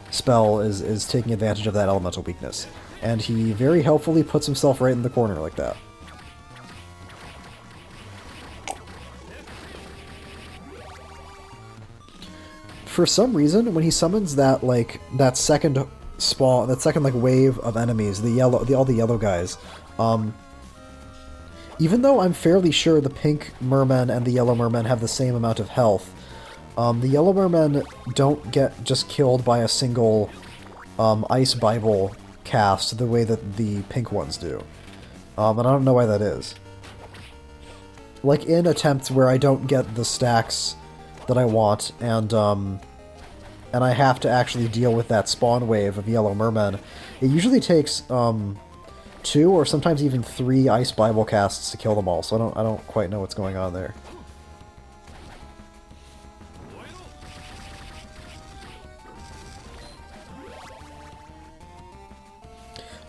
spell is taking advantage of that elemental weakness. And he very helpfully puts himself right in the corner like that. For some reason, when he summons that that second wave of enemies, all the yellow guys, even though I'm fairly sure the pink merman and the yellow merman have the same amount of health, The Yellow Mermen don't get just killed by a single Ice Bible cast the way that the pink ones do. And I don't know why that is. Like, in attempts where I don't get the stacks that I want, and I have to actually deal with that spawn wave of Yellow Mermen, it usually takes 2 or sometimes even 3 Ice Bible casts to kill them all, so I don't quite know what's going on there.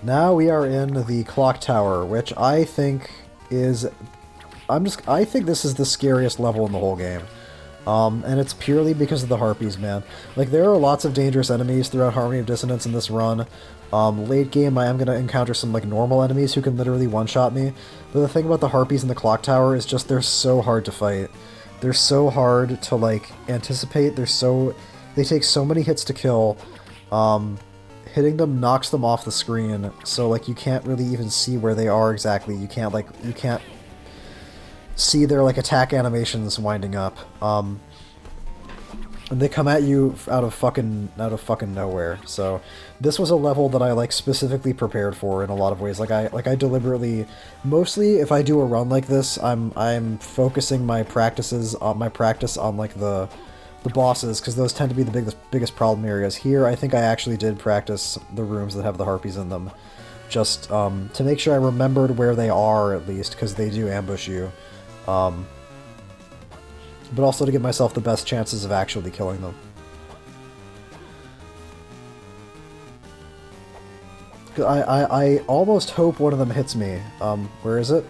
Now we are in the clock tower, which I think is... I think this is the scariest level in the whole game. And it's purely because of the harpies, man. Like, there are lots of dangerous enemies throughout Harmony of Dissonance in this run. Late game, I am going to encounter some, like, normal enemies who can literally one-shot me. But the thing about the harpies in the clock tower is just they're so hard to fight. They're so hard to, like, anticipate. They take so many hits to kill. Hitting them knocks them off the screen, so, like, you can't really even see where they are exactly. You can't see their, like, attack animations winding up. And they come at you out of fucking nowhere. So this was a level that I, like, specifically prepared for in a lot of ways. Like I deliberately, mostly if I do a run like this, I'm focusing my practice on like the bosses, because those tend to be the biggest problem areas. Here, I think I actually did practice the rooms that have the harpies in them, just to make sure I remembered where they are, at least, because they do ambush you. But also to give myself the best chances of actually killing them. I almost hope one of them hits me. Where is it?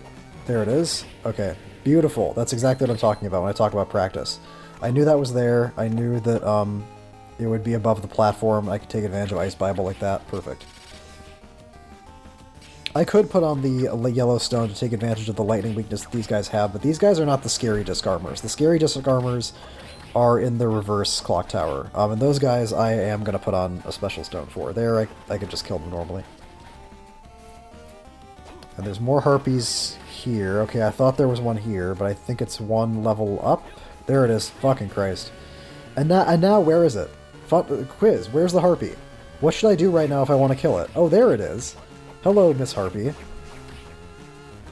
There it is. Okay, beautiful. That's exactly what I'm talking about when I talk about practice. I knew that was there. I knew that it would be above the platform. I could take advantage of Ice Bible like that. Perfect. I could put on the yellow stone to take advantage of the lightning weakness that these guys have, but these guys are not the scary disc armors. The scary disc armors are in the reverse clock tower. And those guys I am going to put on a special stone for. There, I could just kill them normally. And there's more harpies here. Okay, I thought there was one here, but I think it's one level up. There it is. Fucking Christ. And now where is it? Quiz, where's the harpy? What should I do right now if I want to kill it? Oh, there it is. Hello, Miss Harpy.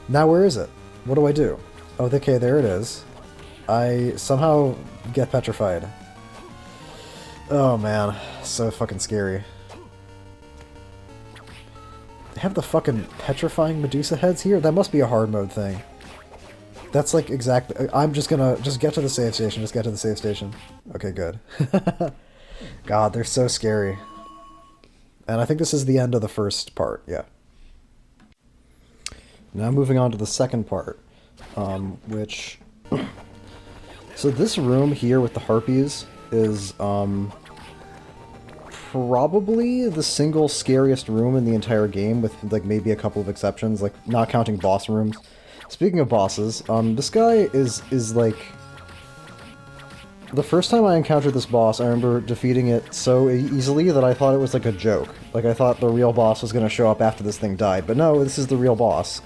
Now where is it? What do I do? Oh, okay, there it is. I somehow get petrified. Oh man, so fucking scary. They have the fucking petrifying Medusa heads here? That must be a hard mode thing. That's like exactly... I'm just gonna... Just get to the save station. Just get to the save station. Okay, good. God, they're so scary. And I think this is the end of the first part, yeah. Now moving on to the second part, which... So this room here with the harpies is probably the single scariest room in the entire game, with like maybe a couple of exceptions, like not counting boss rooms. Speaking of bosses, this guy is like... The first time I encountered this boss, I remember defeating it so easily that I thought it was like a joke. Like, I thought the real boss was going to show up after this thing died. But no, this is the real boss.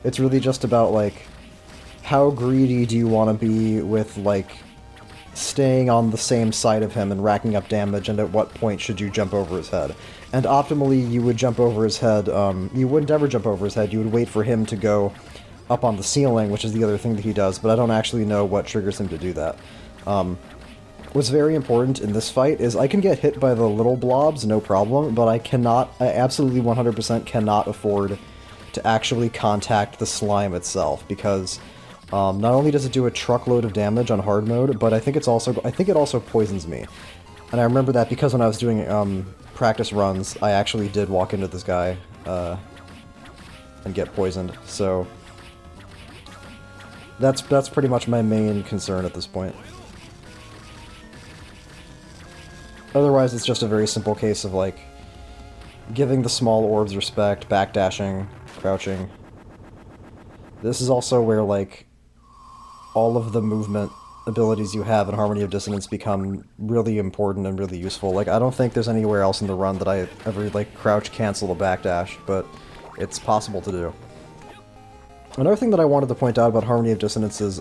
It's really just about, like, how greedy do you want to be with, like, staying on the same side of him and racking up damage, and at what point should you jump over his head. And optimally, you would jump over his head. You wouldn't ever jump over his head. You would wait for him to go up on the ceiling, which is the other thing that he does, but I don't actually know what triggers him to do that. What's very important in this fight is I can get hit by the little blobs, no problem, but I absolutely 100% cannot afford to actually contact the slime itself, because not only does it do a truckload of damage on hard mode, but I think it also poisons me. And I remember that because when I was doing practice runs, I actually did walk into this guy and get poisoned, so that's pretty much my main concern at this point. Otherwise, it's just a very simple case of, like, giving the small orbs respect, backdashing, crouching. This is also where, like, all of the movement abilities you have in Harmony of Dissonance become really important and really useful. Like, I don't think there's anywhere else in the run that I ever, like, crouch cancel a backdash, but it's possible to do. Another thing that I wanted to point out about Harmony of Dissonance is,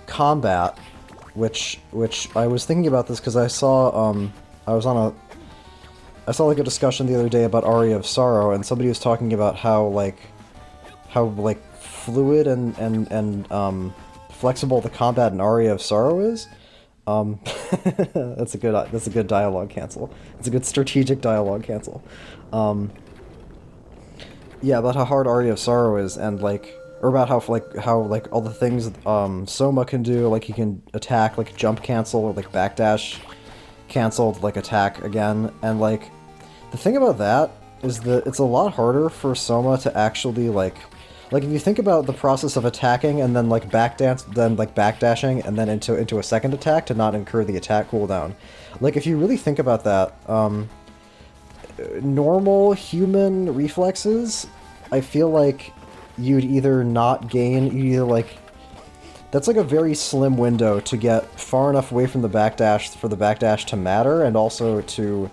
combat which I was thinking about this because I saw I saw like a discussion the other day about Aria of Sorrow, and somebody was talking about how fluid and flexible the combat in Aria of Sorrow is. That's a good dialogue cancel. It's a good strategic dialogue cancel. Yeah, about how hard Aria of Sorrow is, and or about how all the things Soma can do, like he can attack, like jump cancel, or like backdash canceled, like attack again, and like the thing about that is that it's a lot harder for Soma to actually like if you think about the process of attacking and then backdashing and then into a second attack to not incur the attack cooldown. Like if you really think about that, normal human reflexes, I feel like you'd either not gain, that's like a very slim window to get far enough away from the backdash for the backdash to matter, and also to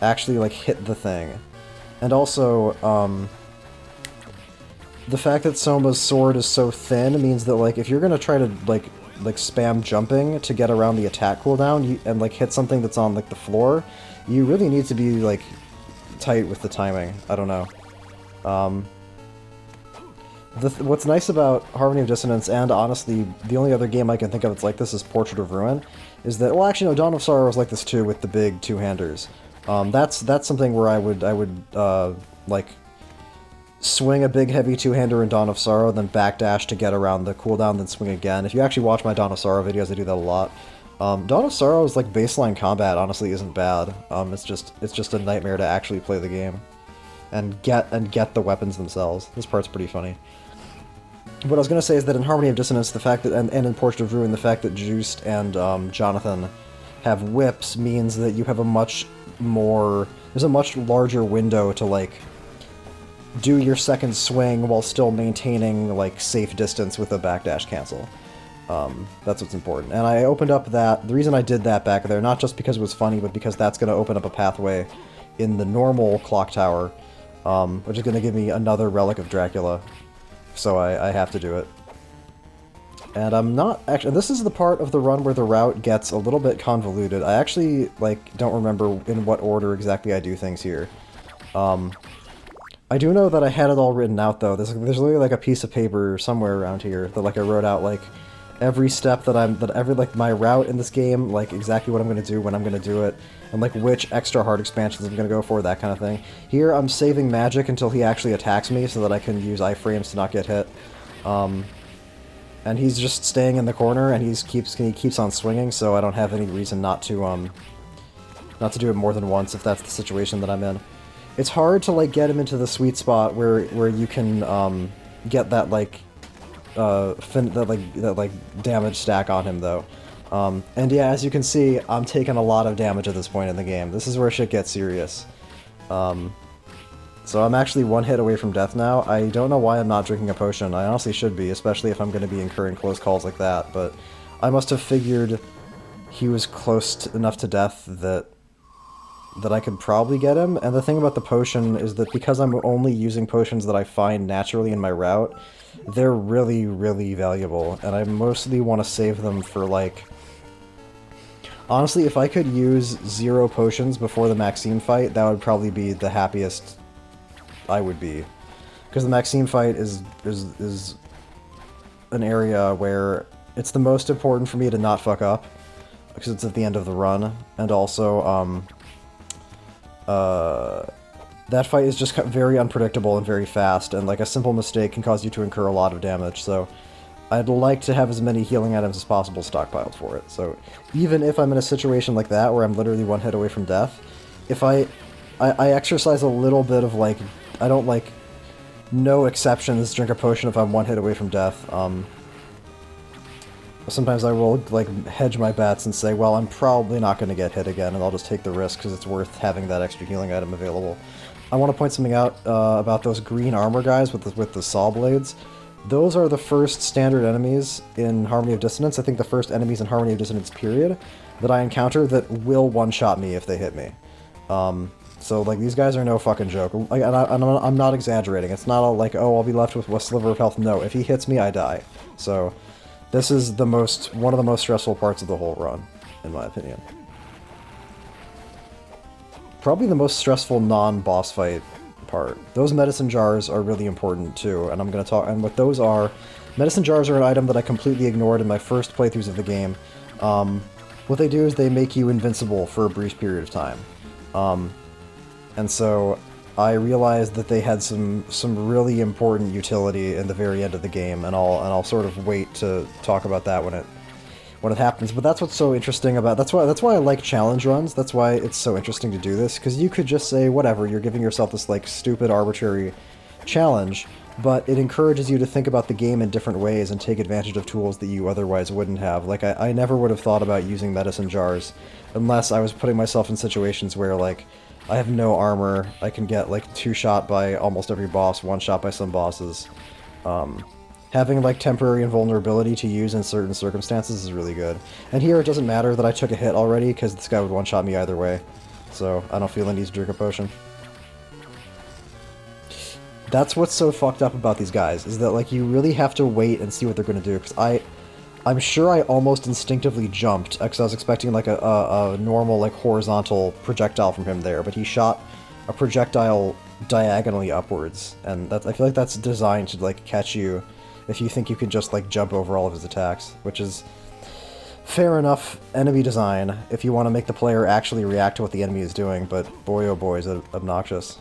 actually like hit the thing. And also, the fact that Soma's sword is so thin means that like if you're gonna try to like spam jumping to get around the attack cooldown and like hit something that's on like the floor, you really need to be like tight with the timing. I don't know. What's nice about Harmony of Dissonance, and honestly the only other game I can think of that's like this is Portrait of Ruin, is that, well actually no, Dawn of Sorrow is like this too with the big two-handers. That's something where I would like swing a big heavy two-hander in Dawn of Sorrow, then backdash to get around the cooldown, then swing again. If you actually watch my Dawn of Sorrow videos, I do that a lot. Dawn of Sorrow's like baseline combat honestly isn't bad. It's just a nightmare to actually play the game and get the weapons themselves. This part's pretty funny. What I was gonna say is that in Harmony of Dissonance, the fact that and in Portrait of Ruin, the fact that Juiced and Jonathan have whips means that you have there's a much larger window to like do your second swing while still maintaining like safe distance with a backdash cancel. That's what's important. And I opened up the reason I did that back there, not just because it was funny, but because that's going to open up a pathway in the normal clock tower, which is going to give me another Relic of Dracula. So I have to do it. And I'm not actually, this is the part of the run where the route gets a little bit convoluted. I actually don't remember in what order exactly I do things here. I do know that I had it all written out though. There's literally like a piece of paper somewhere around here that I wrote out every step that my route in this game, exactly what I'm gonna do, when I'm gonna do it, and which extra hard expansions I'm gonna go for, that kind of thing. Here I'm saving magic until he actually attacks me so that I can use iframes to not get hit. And he's just staying in the corner and he keeps on swinging, so I don't have any reason not to do it more than once if that's the situation that I'm in. It's hard to get him into the sweet spot where you can get that damage stack on him though. And yeah, as you can see, I'm taking a lot of damage at this point in the game. This is where shit gets serious. So I'm actually one hit away from death now. I don't know why I'm not drinking a potion. I honestly should be, especially if I'm going to be incurring close calls like that, but I must have figured he was close enough to death that I could probably get him. And the thing about the potion is that because I'm only using potions that I find naturally in my route, they're really, really valuable, and I mostly want to save them for honestly, if I could use 0 potions before the Maxime fight, that would probably be the happiest I would be. Because the Maxime fight is an area where it's the most important for me to not fuck up, because it's at the end of the run, and also, that fight is just very unpredictable and very fast, and a simple mistake can cause you to incur a lot of damage, so I'd like to have as many healing items as possible stockpiled for it. So even if I'm in a situation like that where I'm literally one hit away from death, if I exercise a little bit of I don't no exceptions drink a potion if I'm one hit away from death. Sometimes I will hedge my bets and say, well, I'm probably not going to get hit again, and I'll just take the risk because it's worth having that extra healing item available. I want to point something out about those green armor guys with the saw blades. Those are the first standard enemies in Harmony of Dissonance. I think the first enemies in Harmony of Dissonance, period, that I encounter that will one-shot me if they hit me. So these guys are no fucking joke. And I'm not exaggerating. It's not all oh, I'll be left with a sliver of health. No, if he hits me, I die. So This is one of the most stressful parts of the whole run, in my opinion. Probably the most stressful non-boss fight part. Those medicine jars are really important too, and I'm going to talk. And what those are, medicine jars are an item that I completely ignored in my first playthroughs of the game. What they do is they make you invincible for a brief period of time, and so I realized that they had some really important utility in the very end of the game, and I'll sort of wait to talk about that when it happens. But that's what's so interesting about that's why I like challenge runs. That's why it's so interesting to do this, because you could just say whatever, you're giving yourself this like stupid arbitrary challenge, but it encourages you to think about the game in different ways and take advantage of tools that you otherwise wouldn't have. Like I never would have thought about using medicine jars unless I was putting myself in situations where like I have no armor, I can get like 2-shot by almost every boss, 1-shot by some bosses. Having like temporary invulnerability to use in certain circumstances is really good. And here it doesn't matter that I took a hit already, because this guy would 1-shot me either way. So I don't feel the need to drink a potion. That's what's so fucked up about these guys, is that like you really have to wait and see what they're going to do, because I'm sure I almost instinctively jumped, because I was expecting like a normal like horizontal projectile from him there, but he shot a projectile diagonally upwards, and I feel like that's designed to like catch you if you think you can just like jump over all of his attacks, which is fair enough enemy design if you want to make the player actually react to what the enemy is doing, but boy oh boy is it obnoxious.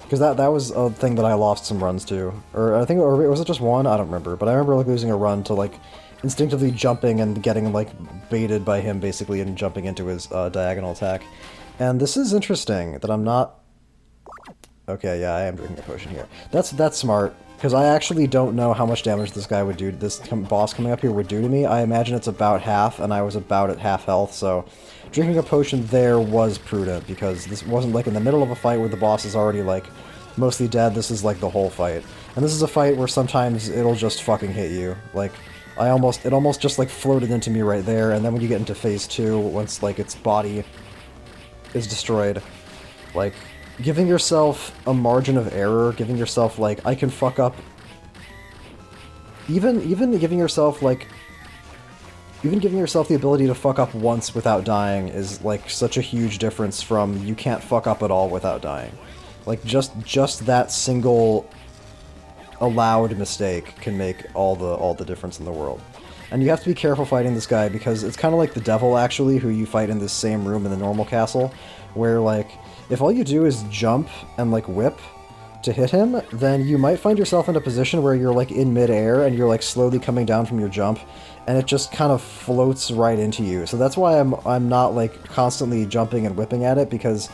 Because that was a thing that I lost some runs to. Or was it just one? I don't remember. But I remember like losing a run to like instinctively jumping and getting like baited by him basically and jumping into his diagonal attack. And this is interesting that I'm not... Okay, yeah, I am drinking a potion here. That's smart, because I actually don't know how much damage this guy would do, this boss coming up here would do to me. I imagine it's about half, and I was about at half health, so drinking a potion there was prudent, because this wasn't like in the middle of a fight where the boss is already like mostly dead. This is like the whole fight. And this is a fight where sometimes it'll just fucking hit you. Like, it almost just like floated into me right there, and then when you get into phase 2, once like its body is destroyed, like, giving yourself a margin of error, giving yourself, like, I can fuck up... Even giving yourself, like... Even giving yourself the ability to fuck up once without dying is, like, such a huge difference from you can't fuck up at all without dying. Like, just that single allowed mistake can make all the difference in the world. And you have to be careful fighting this guy, because it's kind of like the devil, actually, who you fight in this same room in the normal castle, where, like, if all you do is jump and, like, whip to hit him, then you might find yourself in a position where you're, like, in midair and you're, like, slowly coming down from your jump, and it just kind of floats right into you. So that's why I'm not, like, constantly jumping and whipping at it, because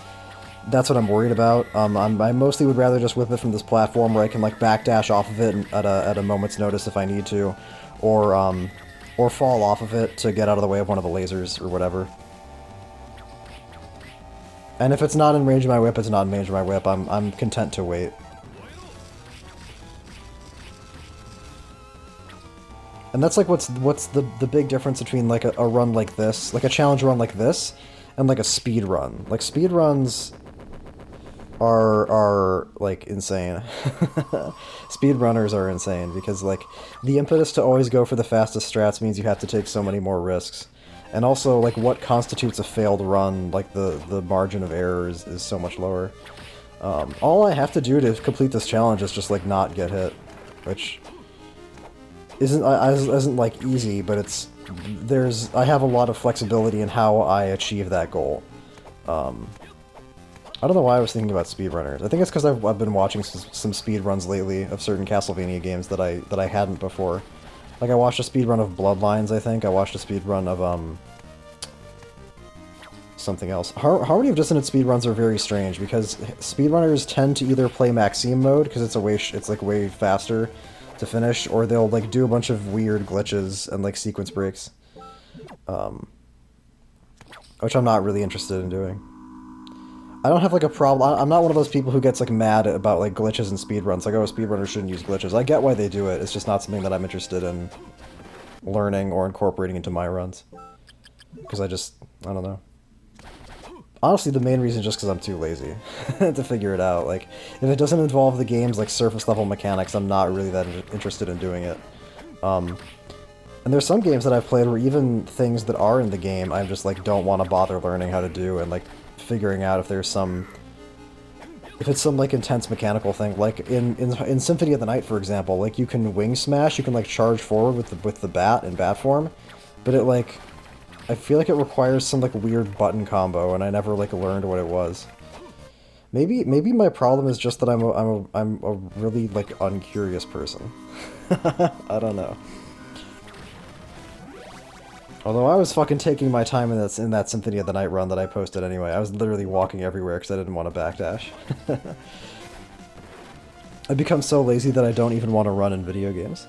that's what I'm worried about. I mostly would rather just whip it from this platform where I can, like, backdash off of it at a moment's notice if I need to, or fall off of it to get out of the way of one of the lasers or whatever. And if it's not in range of my whip, it's not in range of my whip. I'm content to wait. And that's like what's the big difference between like a run like this, like a challenge run like this, and like a speed run. Like speed runs are like insane. Speed runners are insane because like the impetus to always go for the fastest strats means you have to take so many more risks. And also, like, what constitutes a failed run, like, the margin of error is so much lower. All I have to do to complete this challenge is just, like, not get hit, which isn't like, easy, but I have a lot of flexibility in how I achieve that goal. I don't know why I was thinking about speedrunners. I think it's because I've been watching some speedruns lately of certain Castlevania games that I hadn't before. Like, I watched a speedrun of Bloodlines, I think. I watched a speedrun of, something else. Harmony of Dissonance speedruns are very strange, because speedrunners tend to either play Maxime mode, because it's like way faster to finish, or they'll, like, do a bunch of weird glitches and, like, sequence breaks. Which I'm not really interested in doing. I don't have, like, a problem. I'm not one of those people who gets, like, mad about, like, glitches and speedruns. Like, oh, speedrunners shouldn't use glitches. I get why they do it. It's just not something that I'm interested in learning or incorporating into my runs. Because I don't know. Honestly, the main reason is just because I'm too lazy to figure it out. Like, if it doesn't involve the game's, like, surface-level mechanics, I'm not really that interested in doing it. And there's some games that I've played where even things that are in the game, I just, like, don't want to bother learning how to do and, like, figuring out if there's some... If it's some, like, intense mechanical thing. Like, in Symphony of the Night, for example, like, you can wing smash, you can, like, charge forward with the bat in bat form, but it, like... I feel like it requires some, like, weird button combo, and I never, like, learned what it was. Maybe my problem is just that I'm a really, like, uncurious person. I don't know. Although I was fucking taking my time in that Symphony of the Night run that I posted anyway. I was literally walking everywhere because I didn't want to backdash. I've become so lazy that I don't even want to run in video games.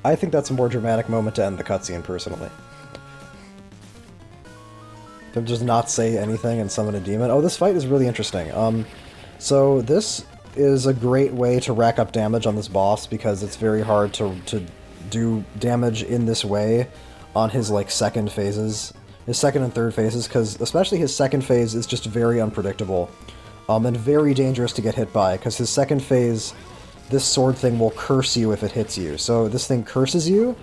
I think that's a more dramatic moment to end the cutscene, personally. To just not say anything and summon a demon. Oh, this fight is really interesting. So this is a great way to rack up damage on this boss because it's very hard to do damage in this way on his, like, second phases. His second and third phases, because especially his second phase is just very unpredictable. And very dangerous to get hit by, because his second phase, this sword thing will curse you if it hits you. So this thing curses you,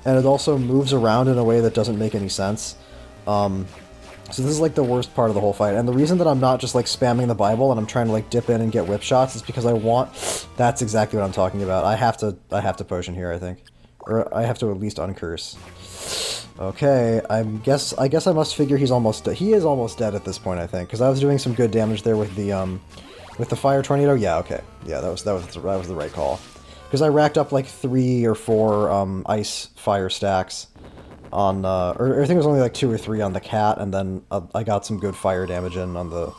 and it also moves around in a way that doesn't make any sense. So this is, like, the worst part of the whole fight. And the reason that I'm not just, like, spamming the Bible and I'm trying to, like, dip in and get whip shots is because I want... That's exactly what I'm talking about. I have to potion here, I think. Or I have to at least uncurse. Okay, I guess I must figure he's almost... He is almost dead at this point, I think. Because I was doing some good damage there with the fire tornado. Yeah, okay. Yeah, that was the right call. Because I racked up, like, 3 or 4 ice fire stacks on, or I think it was only like 2 or 3 on the cat, and then I got some good fire damage in on the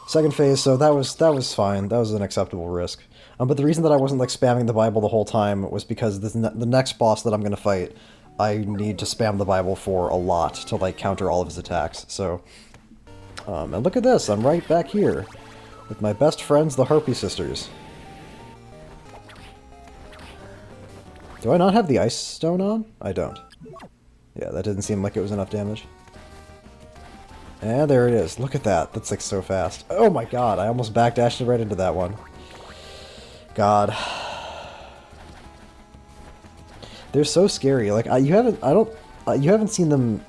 second phase, so that was fine. That was an acceptable risk. But the reason that I wasn't, like, spamming the Bible the whole time was because the next boss that I'm going to fight, I need to spam the Bible for a lot to, like, counter all of his attacks. So, and look at this, I'm right back here with my best friends, the Harpy Sisters. Do I not have the Ice Stone on? I don't. Yeah, that didn't seem like it was enough damage. And there it is. Look at that. That's, like, so fast. Oh my god, I almost backdashed right into that one. God. They're so scary. Like, you haven't seen them...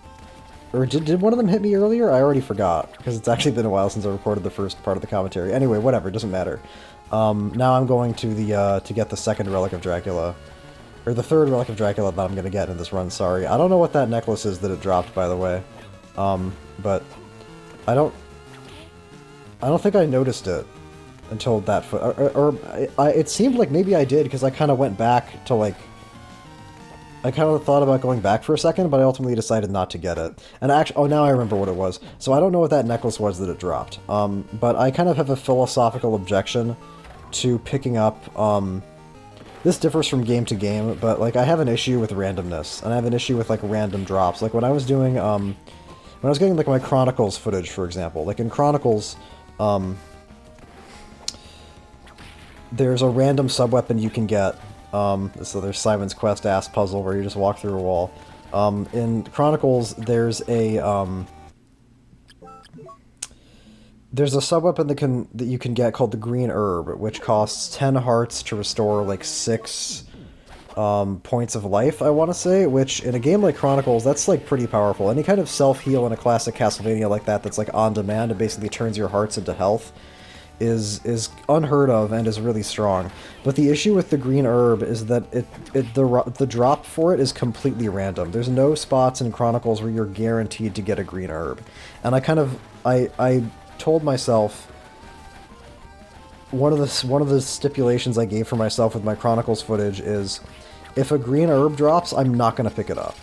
Or did one of them hit me earlier? I already forgot, because it's actually been a while since I recorded the first part of the commentary. Anyway, whatever, it doesn't matter. Now I'm going to get the second Relic of Dracula. Or the third Relic of Dracula that I'm going to get in this run, sorry. I don't know what that necklace is that it dropped, by the way. But I don't think I noticed it until that it seemed like maybe I did, because I kind of went back to, like... I kind of thought about going back for a second, but I ultimately decided not to get it. And actually... Oh, now I remember what it was. So I don't know what that necklace was that it dropped. But I kind of have a philosophical objection to picking up, This differs from game to game, but, like, I have an issue with randomness, and I have an issue with, like, random drops. Like, when I was doing, when I was getting, like, my Chronicles footage, for example, like, in Chronicles, there's a random sub-weapon you can get, so there's Simon's Quest ass puzzle where you just walk through a wall. In Chronicles, there's a sub-weapon that you can get called the Green Herb, which costs 10 hearts to restore, like, 6 points of life, I want to say, which, in a game like Chronicles, that's, like, pretty powerful. Any kind of self-heal in a classic Castlevania like that that's, like, on-demand and basically turns your hearts into health is unheard of and is really strong. But the issue with the Green Herb is that the drop for it is completely random. There's no spots in Chronicles where you're guaranteed to get a Green Herb. And I told myself, one of the stipulations I gave for myself with my Chronicles footage is, if a Green Herb drops, I'm not going to pick it up.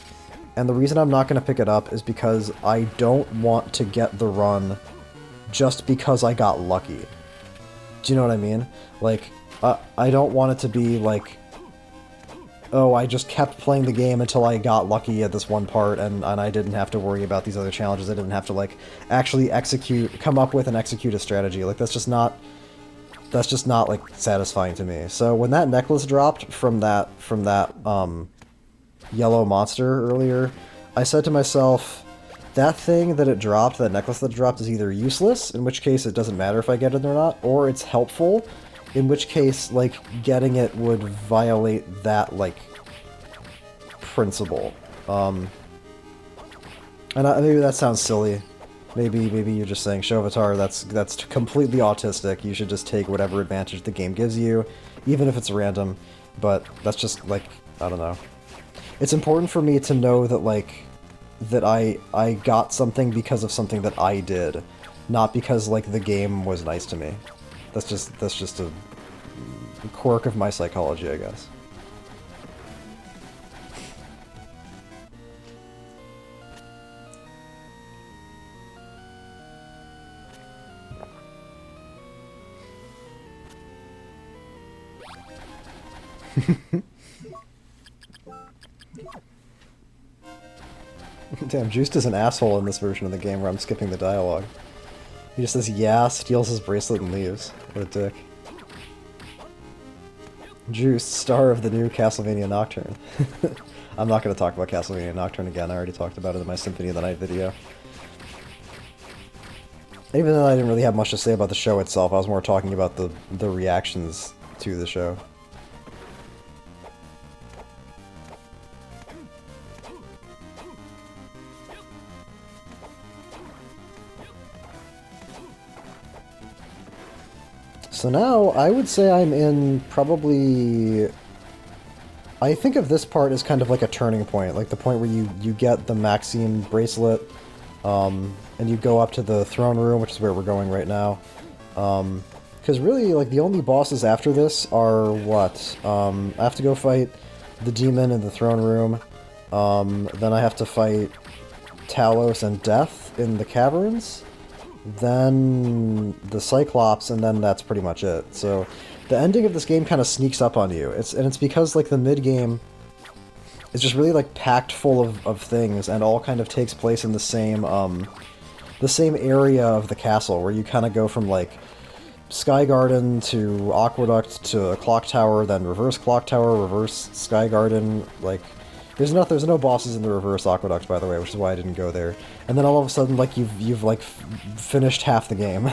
And the reason I'm not going to pick it up is because I don't want to get the run just because I got lucky. Do you know what I mean? Like, I don't want it to be like, oh, I just kept playing the game until I got lucky at this one part, and I didn't have to worry about these other challenges. I didn't have to, like, actually come up with and execute a strategy. Like, that's just not... That's just not, like, satisfying to me. So when that necklace dropped from that yellow monster earlier, I said to myself, that thing that it dropped, that necklace that it dropped, is either useless, in which case it doesn't matter if I get it or not, or it's helpful, in which case, like, getting it would violate that, like, principle. And maybe that sounds silly. Maybe you're just saying, Shovatar, that's completely autistic. You should just take whatever advantage the game gives you, even if it's random. But that's just, like, I don't know. It's important for me to know that, like, that I got something because of something that I did, not because, like, the game was nice to me. That's just a quirk of my psychology, I guess. Damn, Juiced is an asshole in this version of the game where I'm skipping the dialogue. He just says, yeah, steals his bracelet and leaves. What a dick. Juiced, star of the new Castlevania Nocturne. I'm not going to talk about Castlevania Nocturne again, I already talked about it in my Symphony of the Night video. Even though I didn't really have much to say about the show itself, I was more talking about the reactions to the show. So now, I would say I'm in probably... I think of this part as kind of like a turning point, like the point where you get the Maxime bracelet, and you go up to the throne room, which is where we're going right now. Because really, like, the only bosses after this are what? I have to go fight the demon in the throne room, then I have to fight Talos and Death in the caverns, then the Cyclops, and then that's pretty much it. So the ending of this game kind of sneaks up on you. It's because, like, the mid-game is just really, like, packed full of things, and all kind of takes place in the same area of the castle, where you kind of go from, like, Sky Garden to Aqueduct to Clock Tower, then reverse Clock Tower, reverse Sky Garden, like... There's no bosses in the reverse Aqueduct, by the way, which is why I didn't go there. And then all of a sudden, like, you've like, finished half the game.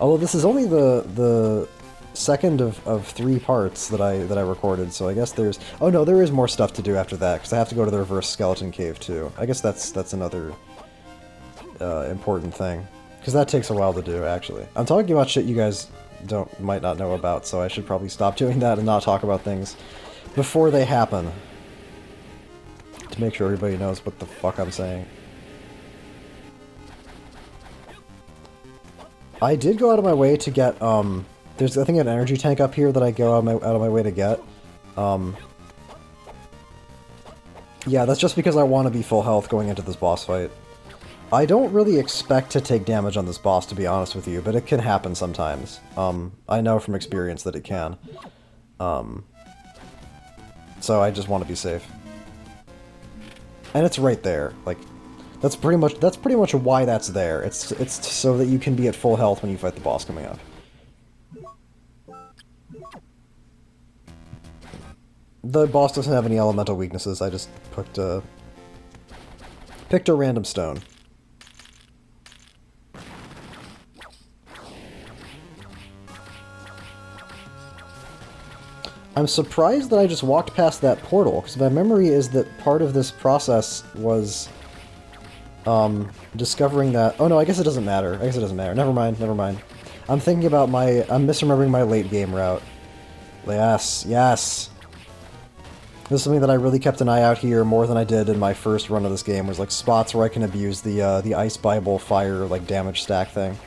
Although this is only the second of 3 parts that I recorded, so I guess there's... Oh no, there is more stuff to do after that, because I have to go to the reverse Skeleton Cave, too. I guess that's another important thing. Because that takes a while to do, actually. I'm talking about shit you guys might not know about, so I should probably stop doing that and not talk about things before they happen. To make sure everybody knows what the fuck I'm saying. I did go out of my way to get, there's, I think, an energy tank up here that I go out of my way to get. Yeah, that's just because I want to be full health going into this boss fight. I don't really expect to take damage on this boss, to be honest with you, but it can happen sometimes. I know from experience that it can. So I just want to be safe. And it's right there. Like, that's pretty much why that's there. It's so that you can be at full health when you fight the boss coming up. The boss doesn't have any elemental weaknesses. I just picked a random stone. I'm surprised that I just walked past that portal, because my memory is that part of this process was discovering that... Oh no, I guess it doesn't matter. Never mind. I'm thinking about I'm misremembering my late game route. Yes. This is something that I really kept an eye out here more than I did in my first run of this game, was like spots where I can abuse the Ice Bible fire, like, damage stack thing.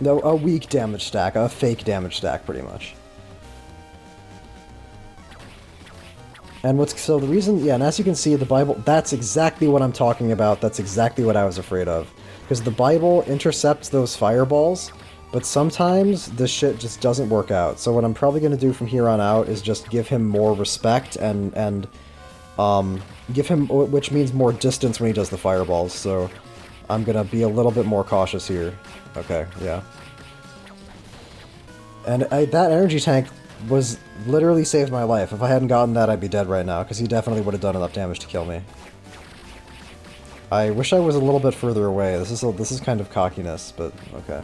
No, a weak damage stack, a fake damage stack, pretty much. And so the reason, yeah, and as you can see, the Bible, that's exactly what I'm talking about, that's exactly what I was afraid of. Because the Bible intercepts those fireballs, but sometimes this shit just doesn't work out. So what I'm probably going to do from here on out is just give him more respect and give him, which means more distance when he does the fireballs, so... I'm gonna be a little bit more cautious here. Okay, yeah. And that energy tank was literally saved my life. If I hadn't gotten that, I'd be dead right now, because he definitely would have done enough damage to kill me. I wish I was a little bit further away. This is kind of cockiness, but okay.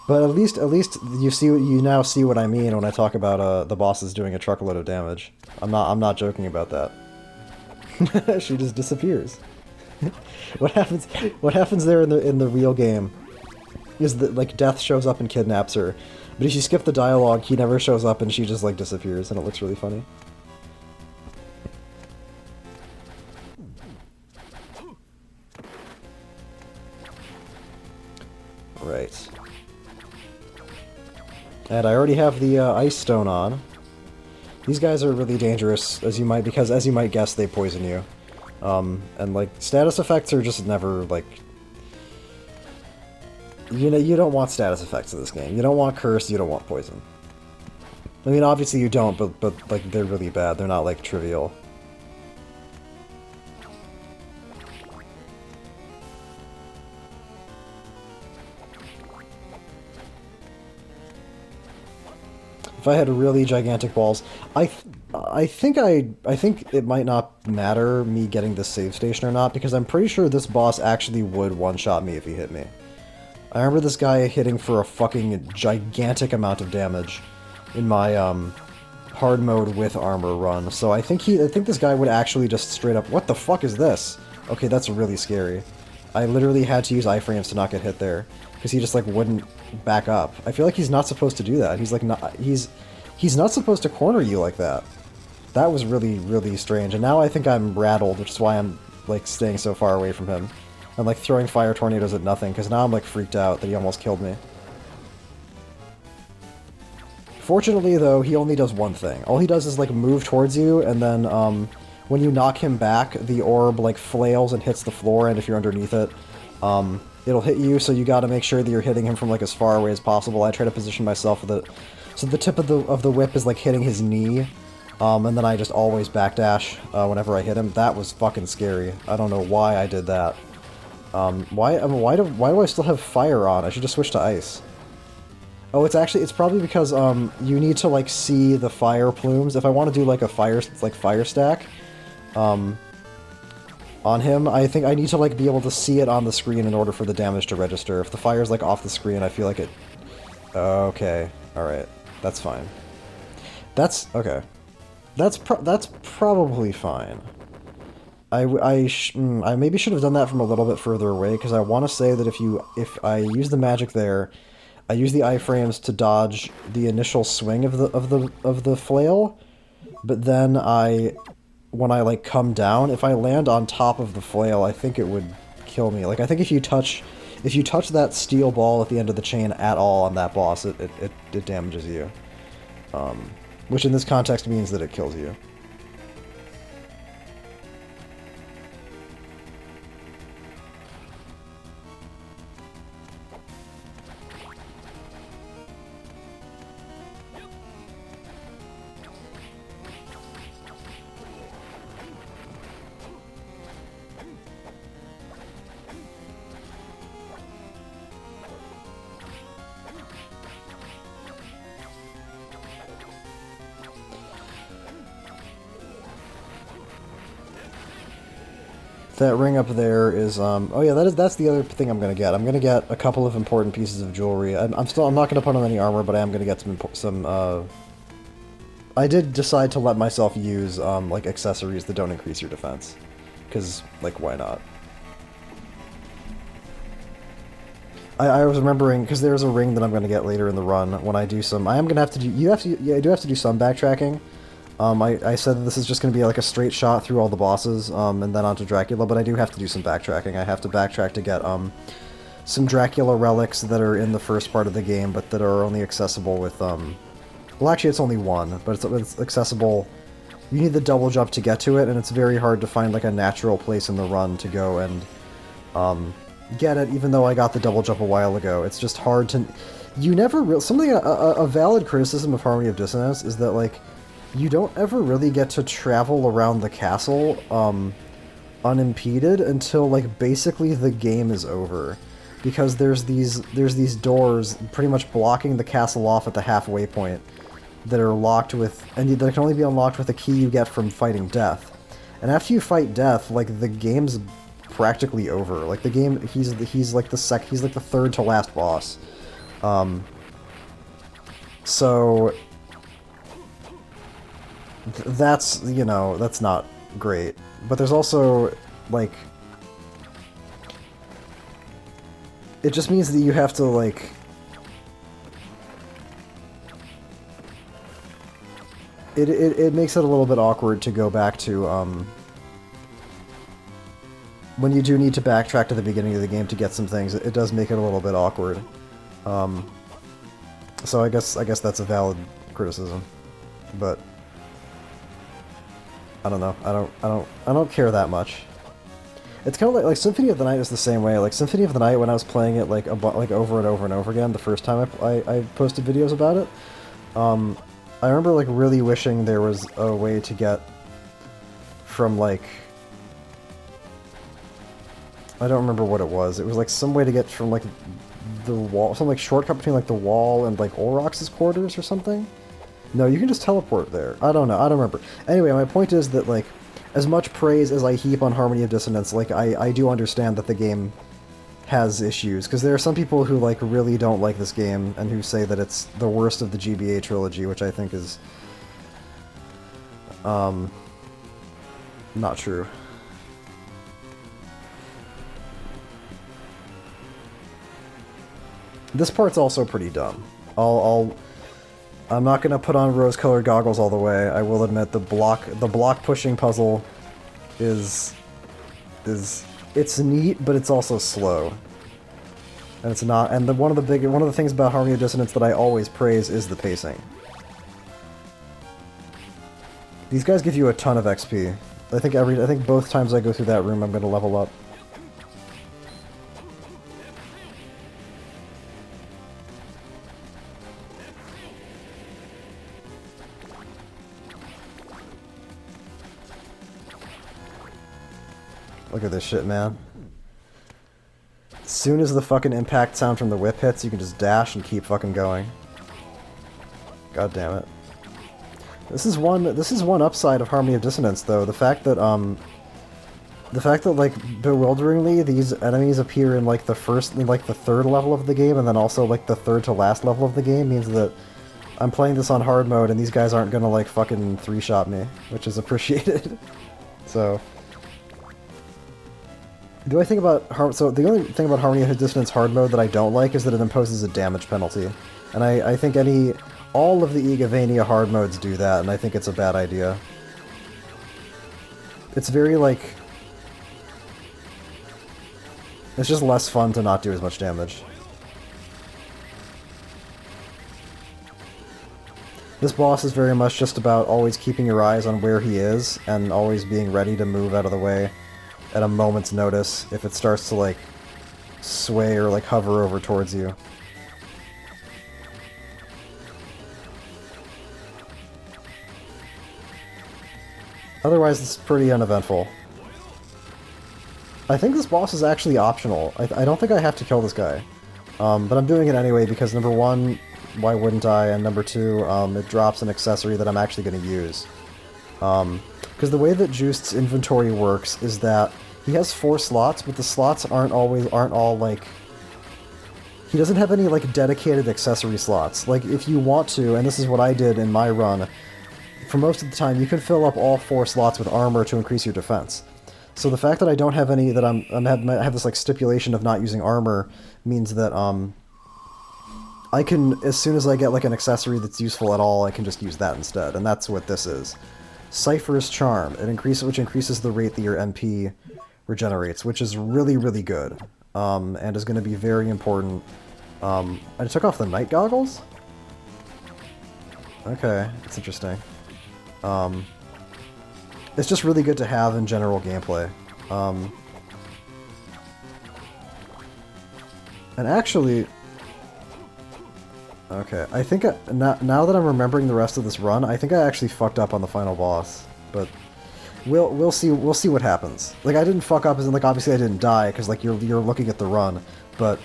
But at least you now see what I mean when I talk about the bosses doing a truckload of damage. I'm not joking about that. She just disappears. What happens there in the real game is that like Death shows up and kidnaps her. But if you skip the dialogue, he never shows up and she just like disappears and it looks really funny. Right. And I already have the ice stone on. These guys are really dangerous, as you might guess, they poison you. And like status effects are just never like. You don't want status effects in this game. You don't want curse. You don't want poison. I mean, obviously you don't, but like they're really bad. They're not like trivial. If I had really gigantic balls, I think it might not matter me getting this save station or not, because I'm pretty sure this boss actually would one-shot me if he hit me. I remember this guy hitting for a fucking gigantic amount of damage in my hard mode with armor run, so I think this guy would actually just straight up. What the fuck is this? Okay, that's really scary. I literally had to use iframes to not get hit there, because he just like wouldn't back up. I feel like he's not supposed to do that. He's like he's not supposed to corner you like that. That was really, really strange. And now I think I'm rattled, which is why I'm like staying so far away from him. And like throwing fire tornadoes at nothing, because now I'm like freaked out that he almost killed me. Fortunately though, he only does one thing. All he does is like move towards you, and then when you knock him back, the orb like flails and hits the floor, and if you're underneath it, it'll hit you, so you gotta make sure that you're hitting him from like as far away as possible. I try to position myself with it, so the tip of the whip is like hitting his knee, and then I just always backdash whenever I hit him. That was fucking scary. I don't know why I did that. Why do I still have fire on? I should just switch to ice. Oh, it's probably because you need to like see the fire plumes. If I want to do like a fire stack, on him, I think I need to like be able to see it on the screen in order for the damage to register. If the fire's like off the screen, I feel like it. Okay, all right, that's fine. That's okay. That's probably fine. I maybe should have done that from a little bit further away, because I want to say that if I use the magic there, I use the iframes to dodge the initial swing of the flail, but then when I like come down, if I land on top of the flail, I think it would kill me. Like I think if you touch that steel ball at the end of the chain at all on that boss, it damages you. Which in this context means that it kills you. That ring up there is, oh yeah, that's the other thing I'm gonna get. I'm gonna get a couple of important pieces of jewelry. I'm not gonna put on any armor, but I am gonna get some, I did decide to let myself use, like, accessories that don't increase your defense. Because, like, why not? I was remembering, because there's a ring that I'm gonna get later in the run when I do some, I am gonna have to do, I do have to do some backtracking. I said that this is just going to be like a straight shot through all the bosses, and then onto Dracula, but I do have to do some backtracking. I have to backtrack to get, some Dracula relics that are in the first part of the game, but that are only accessible with, well, actually it's only one, but it's accessible. You need the double jump to get to it, and it's very hard to find, like, a natural place in the run to go and, get it, even though I got the double jump a while ago. It's just hard to... You never... a valid criticism of Harmony of Dissonance is that, like, you don't ever really get to travel around the castle unimpeded until like basically the game is over, because there's these doors pretty much blocking the castle off at the halfway point that are locked with, and that can only be unlocked with a key you get from fighting Death. And after you fight Death, like the game's practically over. Like the game, he's like the third to last boss. So that's, you know, that's not great. But there's also, like, it just means that you have to, like, it makes it a little bit awkward to go back to, when you do need to backtrack to the beginning of the game to get some things, it does make it a little bit awkward. So I guess that's a valid criticism, but I don't know. I don't care that much. It's kind of like Symphony of the Night is the same way. Like Symphony of the Night, when I was playing it like over and over and over again the first time I posted videos about it, I remember like really wishing there was a way to get from like, I don't remember what it was. It was like some way to get from like the wall, some like shortcut between like the wall and like Olrox's quarters or something. No, you can just teleport there. I don't know. I don't remember. Anyway, my point is that like, as much praise as I heap on Harmony of Dissonance, like I do understand that the game has issues, because there are some people who like really don't like this game and who say that it's the worst of the GBA trilogy, which I think is not true. This part's also pretty dumb. I'm not gonna put on rose-colored goggles all the way. I will admit the block pushing puzzle is it's neat, but it's also slow. And it's not. And one of the things about Harmony of Dissonance that I always praise is the pacing. These guys give you a ton of XP. I think both times I go through that room I'm gonna level up. Look at this shit, man. As soon as the fucking impact sound from the whip hits, you can just dash and keep fucking going. God damn it. This is one upside of Harmony of Dissonance, though. The fact that like bewilderingly these enemies appear in like the third level of the game, and then also like the third to last level of the game, means that I'm playing this on hard mode and these guys aren't gonna like fucking three-shot me, which is appreciated. So do I think about so the only thing about Harmony of Dissonance hard mode that I don't like is that it imposes a damage penalty. And I think all of the Igavania hard modes do that, and I think it's a bad idea. It's very like, it's just less fun to not do as much damage. This boss is very much just about always keeping your eyes on where he is, and always being ready to move out of the way at a moment's notice if it starts to like sway or like hover over towards you. Otherwise, it's pretty uneventful. I think this boss is actually optional. I don't think I have to kill this guy. But I'm doing it anyway because, number one, why wouldn't I? And number two, it drops an accessory that I'm actually going to use. Because the way that Juiced's inventory works is that he has 4 slots, but the slots aren't all like... He doesn't have any like dedicated accessory slots. Like if you want to, and this is what I did in my run, for most of the time you can fill up all 4 slots with armor to increase your defense. So the fact that I don't have any, that I have this like stipulation of not using armor, means that I can, as soon as I get like an accessory that's useful at all, I can just use that instead, and that's what this is. Cypher's Charm, which increases the rate that your MP regenerates, which is really, really good, and is going to be very important. I took off the night goggles? Okay, that's interesting. It's just really good to have in general gameplay. And actually, Okay, I think now that I'm remembering the rest of this run, I think I actually fucked up on the final boss, but we'll see what happens. Like, I didn't fuck up as in, like, obviously I didn't die because like you're looking at the run, but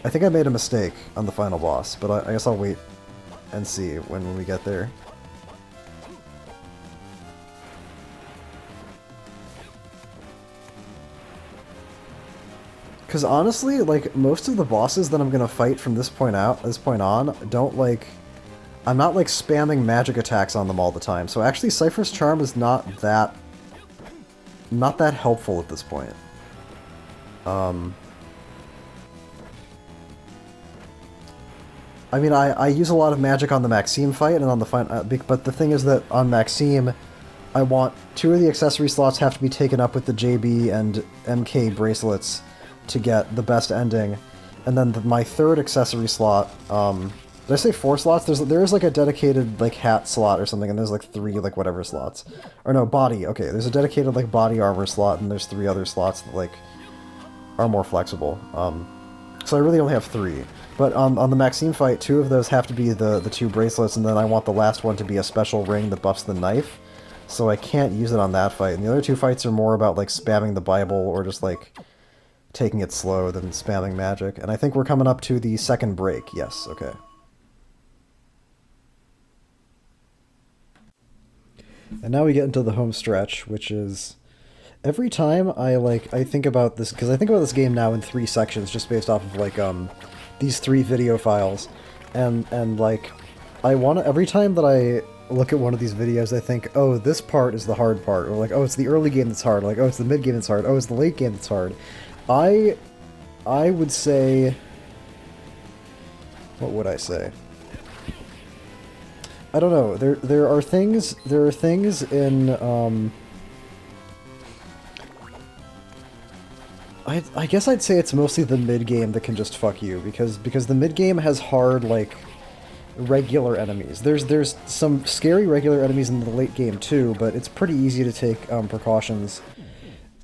I think I made a mistake on the final boss. But I guess I'll wait and see when we get there. Because honestly, like, most of the bosses that I'm gonna fight from this point on, don't, like... I'm not, like, spamming magic attacks on them all the time, so actually Cypher's Charm is not that helpful at this point. I mean, I use a lot of magic on the Maxime fight and on the but the thing is that on Maxime, I want 2 of the accessory slots have to be taken up with the JB and MK bracelets to get the best ending, and then my 3rd accessory slot, did I say 4 slots? There is like a dedicated like hat slot or something, and there's like 3 like whatever slots. Or no, body, okay, there's a dedicated like body armor slot, and there's 3 other slots that like are more flexible. So I really only have 3. But on the Maxime fight, 2 of those have to be the 2 bracelets, and then I want the last one to be a special ring that buffs the knife. So I can't use it on that fight. And the other 2 fights are more about like spamming the Bible or just like taking it slow than spamming magic. And I think we're coming up to the 2nd break. Yes, okay. And now we get into the home stretch, which is every time I think about this, because I think about this game now in 3 sections just based off of like these 3 video files, and like I want to, every time that I look at one of these videos I think, oh, this part is the hard part, or like, oh, it's the early game that's hard, or like, oh, it's the mid game that's hard, oh, it's the late game that's hard. I would say, what would I say? I don't know. There are things in I guess I'd say it's mostly the mid game that can just fuck you, because the mid game has hard like regular enemies. There's some scary regular enemies in the late game too, but it's pretty easy to take precautions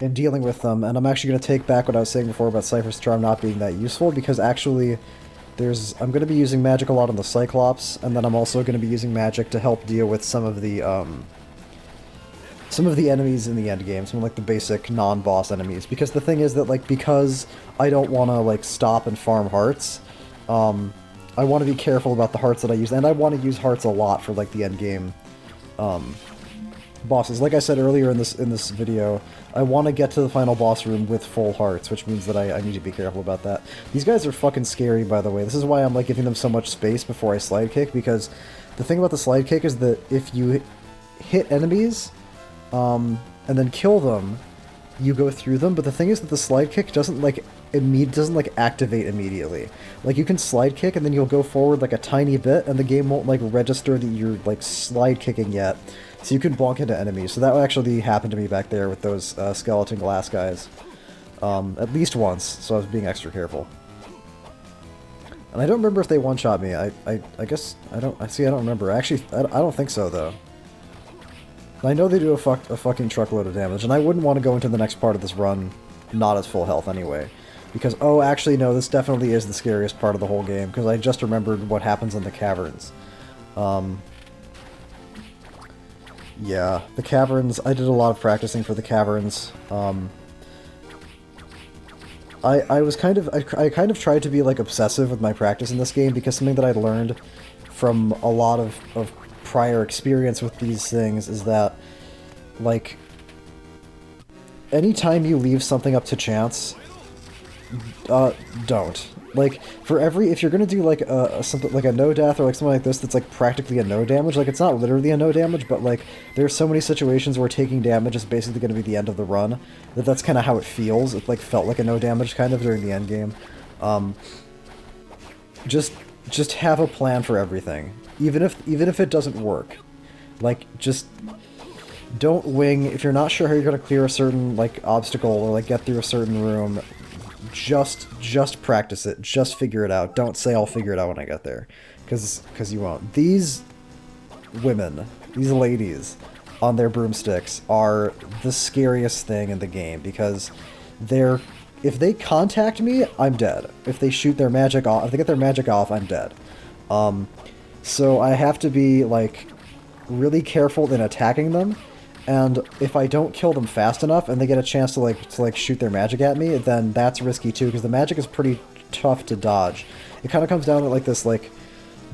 in dealing with them. And I'm actually going to take back what I was saying before about Cypher's Charm not being that useful, because actually I'm going to be using magic a lot on the Cyclops, and then I'm also going to be using magic to help deal with some of the enemies in the end game, some of like the basic non-boss enemies. Because the thing is that like, because I don't want to like stop and farm hearts, I want to be careful about the hearts that I use, and I want to use hearts a lot for like the end game bosses. Like I said earlier in this video, I want to get to the final boss room with full hearts, which means that I need to be careful about that. These guys are fucking scary, by the way. This is why I'm like giving them so much space before I slide kick, because the thing about the slide kick is that if you hit enemies and then kill them, you go through them, but the thing is that the slide kick doesn't activate immediately. Like, you can slide kick and then you'll go forward like a tiny bit, and the game won't like register that you're like slide kicking yet, so you can bonk into enemies. So that actually happened to me back there with those skeleton glass guys, at least once, so I was being extra careful. And I don't remember if they one-shot me. I guess I don't remember. Actually, I don't think so though. I know they do a fucking truckload of damage, and I wouldn't want to go into the next part of this run not at full health anyway. Because, oh, actually, no, this definitely is the scariest part of the whole game, because I just remembered what happens in the caverns. Yeah, the caverns, I did a lot of practicing for the caverns. I kind of tried to be, like, obsessive with my practice in this game, because something that I learned from a lot of prior experience with these things is that, like, anytime you leave something up to chance, don't. Like, if you're gonna do like something like a no death or like something like this that's like practically a no damage, like it's not literally a no damage, but like there's so many situations where taking damage is basically gonna be the end of the run, that's kind of how it feels. It like felt like a no damage kind of during the end game. Just have a plan for everything, even if it doesn't work. Like, just don't wing. If you're not sure how you're gonna clear a certain like obstacle or like get through a certain room, just practice it. Just figure it out. Don't say I'll figure it out when I get there, because you won't. These women, these ladies on their broomsticks are the scariest thing in the game, because if they contact me, I'm dead. If they shoot their magic off, if they get their magic off, I'm dead. So I have to be, like, really careful in attacking them, and if I don't kill them fast enough and they get a chance to like shoot their magic at me, then that's risky too, because the magic is pretty tough to dodge. It kind of comes down at like this like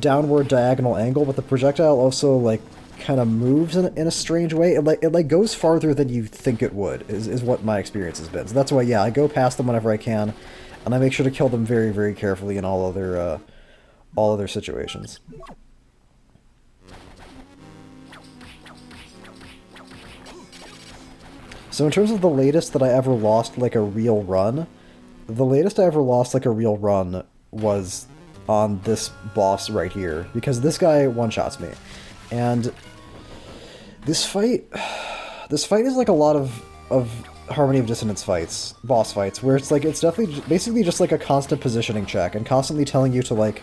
downward diagonal angle, but the projectile also like kind of moves in a strange way. It goes farther than you think it would, is what my experience has been. So that's why, yeah, I go past them whenever I can, and I make sure to kill them very, very carefully in all other situations. So in terms of the latest that I ever lost, like, a real run, the latest I ever lost, like, a real run was on this boss right here, because this guy one-shots me. And this fight is like a lot of Harmony of Dissonance fights, boss fights, where it's like, it's definitely, basically just like a constant positioning check, and constantly telling you to, like,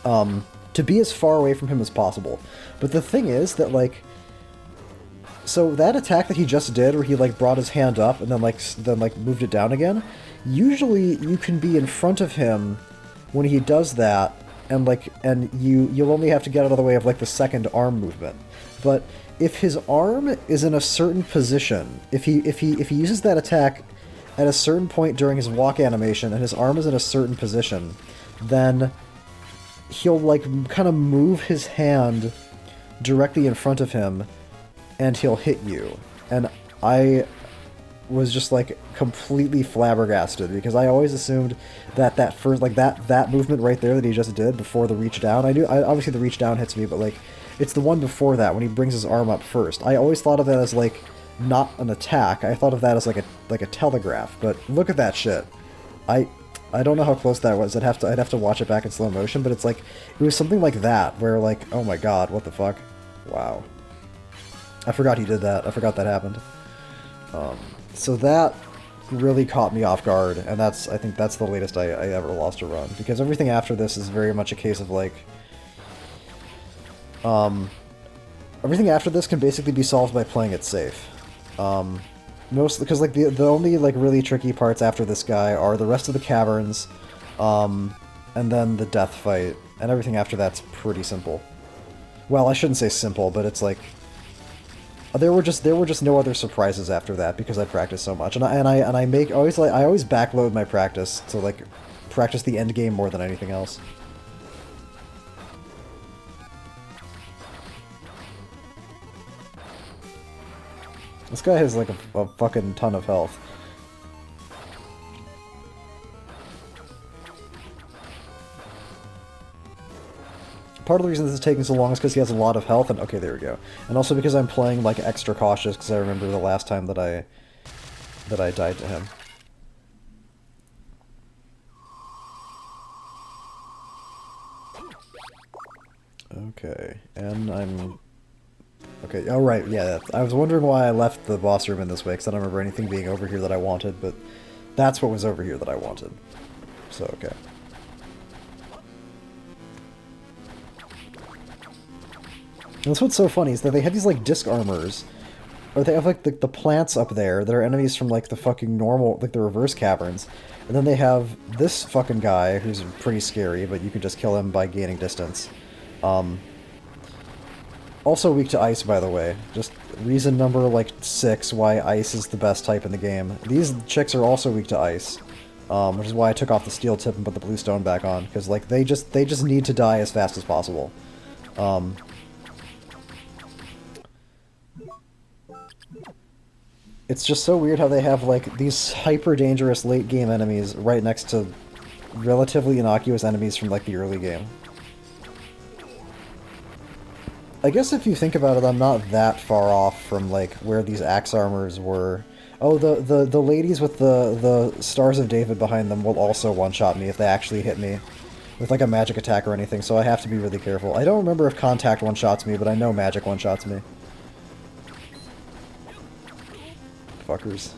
to be as far away from him as possible. But the thing is that, like, so that attack that he just did, where he like brought his hand up and then moved it down again, usually you can be in front of him when he does that, and you'll only have to get out of the way of like the second arm movement. But if his arm is in a certain position, if he uses that attack at a certain point during his walk animation and his arm is in a certain position, then he'll like kind of move his hand directly in front of him, and he'll hit you. And I was just like completely flabbergasted, because I always assumed that first, like that movement right there that he just did before the reach down, obviously the reach down hits me, but like it's the one before that when he brings his arm up first. I always thought of that as like not an attack. I thought of that as like a telegraph. But look at that shit. I don't know how close that was. I'd have to watch it back in slow motion, but it's like it was something like that where like, oh my god, what the fuck? Wow. I forgot he did that. I forgot that happened. So that really caught me off guard, and I think that's the latest I ever lost a run, because everything after this is very much a case of like, everything after this can basically be solved by playing it safe. Mostly because like the only like really tricky parts after this guy are the rest of the caverns, and then the death fight, and everything after that's pretty simple. Well, I shouldn't say simple, but it's like there were just no other surprises after that, because I practiced so much, and I always backload my practice to like practice the end game more than anything else. This guy has like a fucking ton of health. Part of the reason this is taking so long is because he has a lot of health, and okay, there we go. And also because I'm playing like extra cautious, because I remember the last time that I died to him. Okay, and I'm... Okay, oh right, yeah, I was wondering why I left the boss room in this way, because I don't remember anything being over here that I wanted, but that's what was over here that I wanted. So, okay. And that's what's so funny, is that they have these, like, disc armors, or they have, like, the plants up there that are enemies from, like, the fucking normal, like, the reverse caverns, and then they have this fucking guy, who's pretty scary, but you can just kill him by gaining distance. Also weak to ice, by the way. Just reason number, like, 6 why ice is the best type in the game. These chicks are also weak to ice, which is why I took off the steel tip and put the blue stone back on, because, like, they just need to die as fast as possible. It's just so weird how they have, like, these hyper-dangerous late-game enemies right next to relatively innocuous enemies from, like, the early game. I guess if you think about it, I'm not that far off from, like, where these axe armors were. Oh, the ladies with the Stars of David behind them will also one-shot me if they actually hit me with, like, a magic attack or anything, so I have to be really careful. I don't remember if contact one-shots me, but I know magic one-shots me. Fuckers.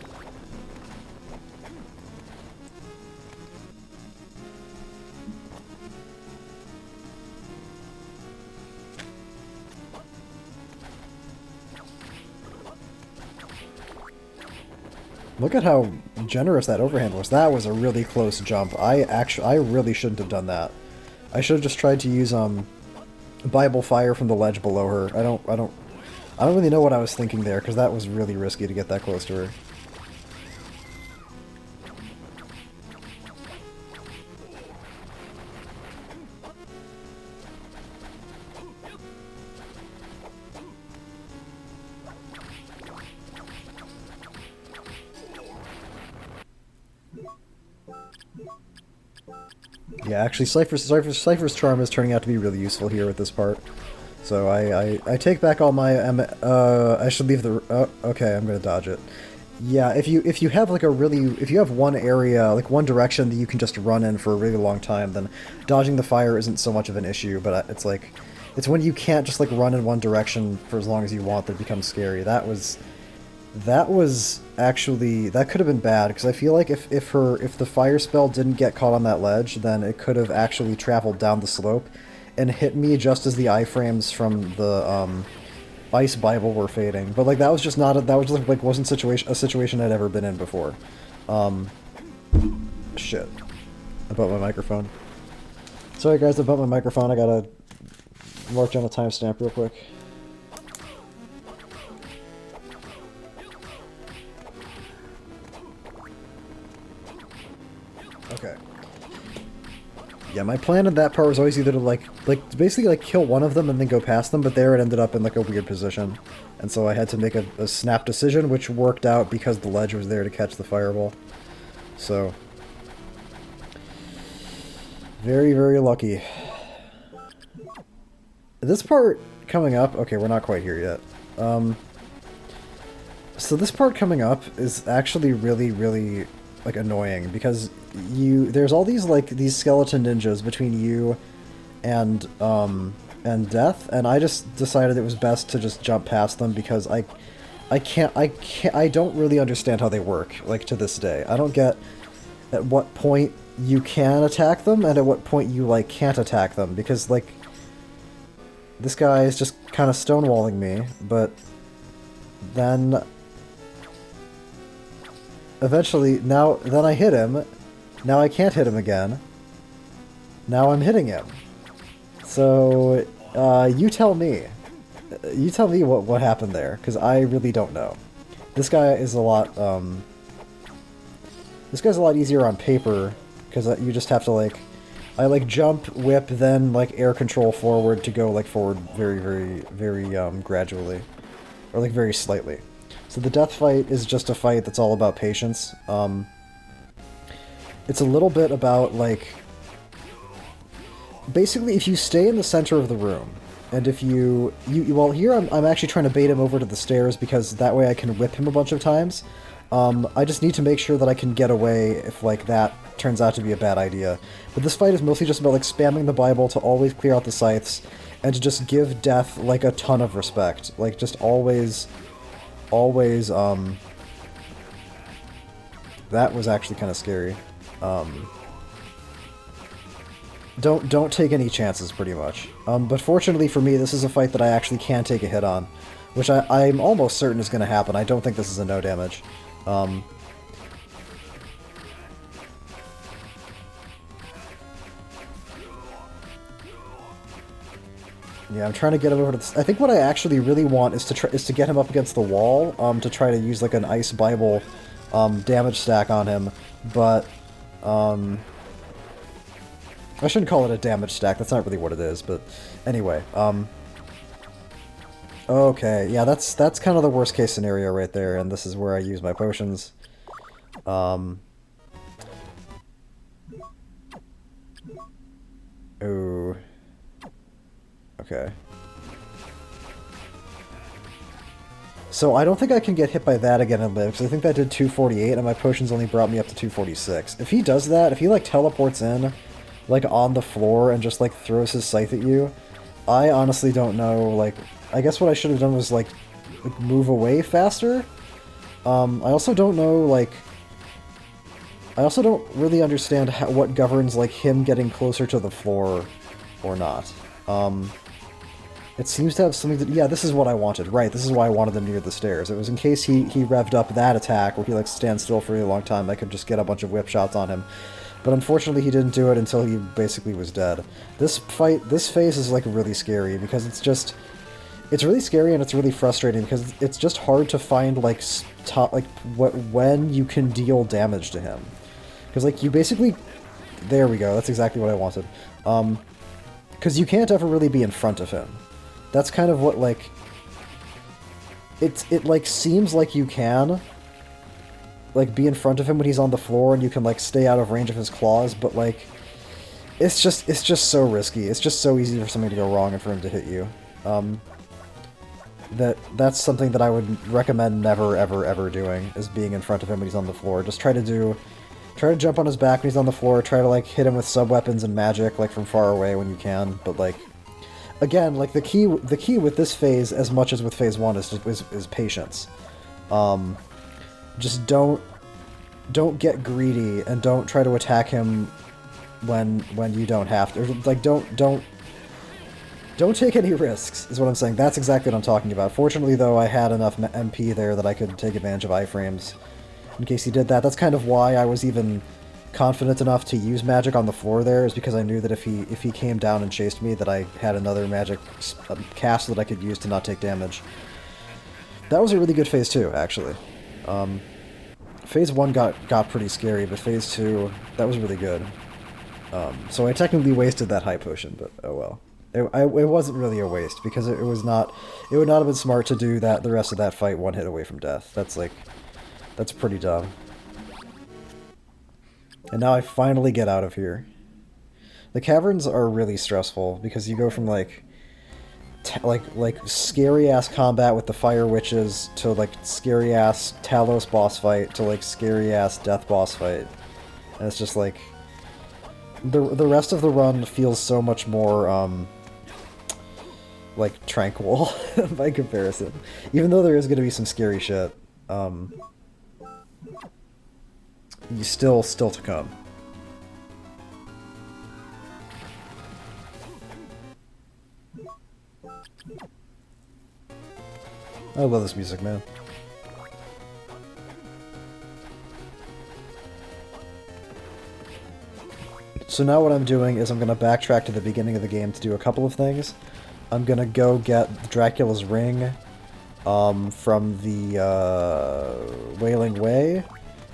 Look at how generous that overhand was. That was a really close jump. I really shouldn't have done that. I should have just tried to use Bible fire from the ledge below her. I don't really know what I was thinking there, because that was really risky to get that close to her. Yeah, actually, Cypher's Charm is turning out to be really useful here with this part. So I take back all my I should leave the okay, I'm gonna dodge it. Yeah, if you have like if you have one area, like one direction that you can just run in for a really long time, then dodging the fire isn't so much of an issue. But it's when you can't just like run in one direction for as long as you want that it becomes scary. That was actually, that could have been bad, because I feel like if the fire spell didn't get caught on that ledge, then it could have actually traveled down the slope and hit me just as the iframes from the Ice Bible were fading. But like that was just not that was just like wasn't a situation I'd ever been in before. Shit. I bumped my microphone. Sorry guys, I bumped my microphone. I gotta mark down a timestamp real quick. Okay. Yeah, my plan in that part was always either to basically kill one of them and then go past them, but there it ended up in like a weird position. And so I had to make a snap decision, which worked out because the ledge was there to catch the fireball. So very, very lucky. This part coming up, okay, we're not quite here yet. So this part coming up is actually really, really like annoying, because there's all these these skeleton ninjas between you and Death, and I just decided it was best to just jump past them, because I don't really understand how they work, like, to this day. I don't get at what point you can attack them and at what point you like can't attack them, because like this guy is just kind of stonewalling me, but then eventually, then I hit him. Now I can't hit him again. Now I'm hitting him. So, you tell me. You tell me what happened there, because I really don't know. This guy is a lot, this guy's a lot easier on paper, because you just have to, I jump, whip, then, air control forward to go, forward very, very, very, gradually. Or, very slightly. So the death fight is just a fight that's all about patience. It's a little bit about, basically, if you stay in the center of the room, and if well, here I'm actually trying to bait him over to the stairs, because that way I can whip him a bunch of times. I just need to make sure that I can get away if, that turns out to be a bad idea. But this fight is mostly just about, spamming the Bible to always clear out the scythes, and to just give Death, a ton of respect. Just always... that was actually kind of scary. Don't take any chances, pretty much. But fortunately for me, this is a fight that I actually can take a hit on, which I'm almost certain is going to happen. I don't think this is a no damage. Yeah, I'm trying to get him over to this. I think what I actually really want is to get him up against the wall, to try to use an Ice Bible damage stack on him, but I shouldn't call it a damage stack, that's not really what it is, but anyway, okay, yeah, that's kind of the worst case scenario right there, and this is where I use my potions. Ooh. Okay. So I don't think I can get hit by that again and live, because I think that did 248, and my potions only brought me up to 246. If he does that, if he, teleports in, on the floor and just, throws his scythe at you, I honestly don't know, I guess what I should have done was, move away faster? I also don't know, I also don't really understand what governs, him getting closer to the floor or not. It seems to have something to... Yeah, this is what I wanted. Right, this is why I wanted them near the stairs. It was in case he revved up that attack where he, stands still for a really long time, I could just get a bunch of whip shots on him. But unfortunately he didn't do it until he basically was dead. This phase is like really scary because it's really scary and it's really frustrating because it's just hard to find like when you can deal damage to him. Because like you basically, there we go, that's exactly what I wanted. Because you can't ever really be in front of him. That's kind of what like, it like seems like you can like be in front of him when he's on the floor and you can like stay out of range of his claws, but like it's just so risky. It's just so easy for something to go wrong and for him to hit you. That's something that I would recommend never ever ever doing, is being in front of him when he's on the floor. Just try to jump on his back when he's on the floor, try to like hit him with sub-weapons and magic like from far away when you can, but like again, like the key with this phase as much as with phase 1 is patience. Just don't get greedy and don't try to attack him when you don't have to. Or, like don't take any risks, is what I'm saying. That's exactly what I'm talking about. Fortunately, though, I had enough MP there that I could take advantage of iframes in case he did that. That's kind of why I was even confident enough to use magic on the floor there, is because I knew that if he came down and chased me, that I had another magic cast that I could use to not take damage. That was a really good phase 2, actually. Phase 1 got pretty scary, but phase 2, that was really good. So I technically wasted that high potion, but oh well. It wasn't really a waste, because it would not have been smart to do the rest of that fight one hit away from death. That's pretty dumb. And now I finally get out of here. The caverns are really stressful, because you go from like scary ass combat with the fire witches to like scary ass Talos boss fight to like scary ass death boss fight. And it's just like the rest of the run feels so much more like tranquil by comparison. Even though there is going to be some scary shit, you still to come. I love this music, man. So now what I'm doing is I'm going to backtrack to the beginning of the game to do a couple of things. I'm going to go get Dracula's ring from the Wailing Way,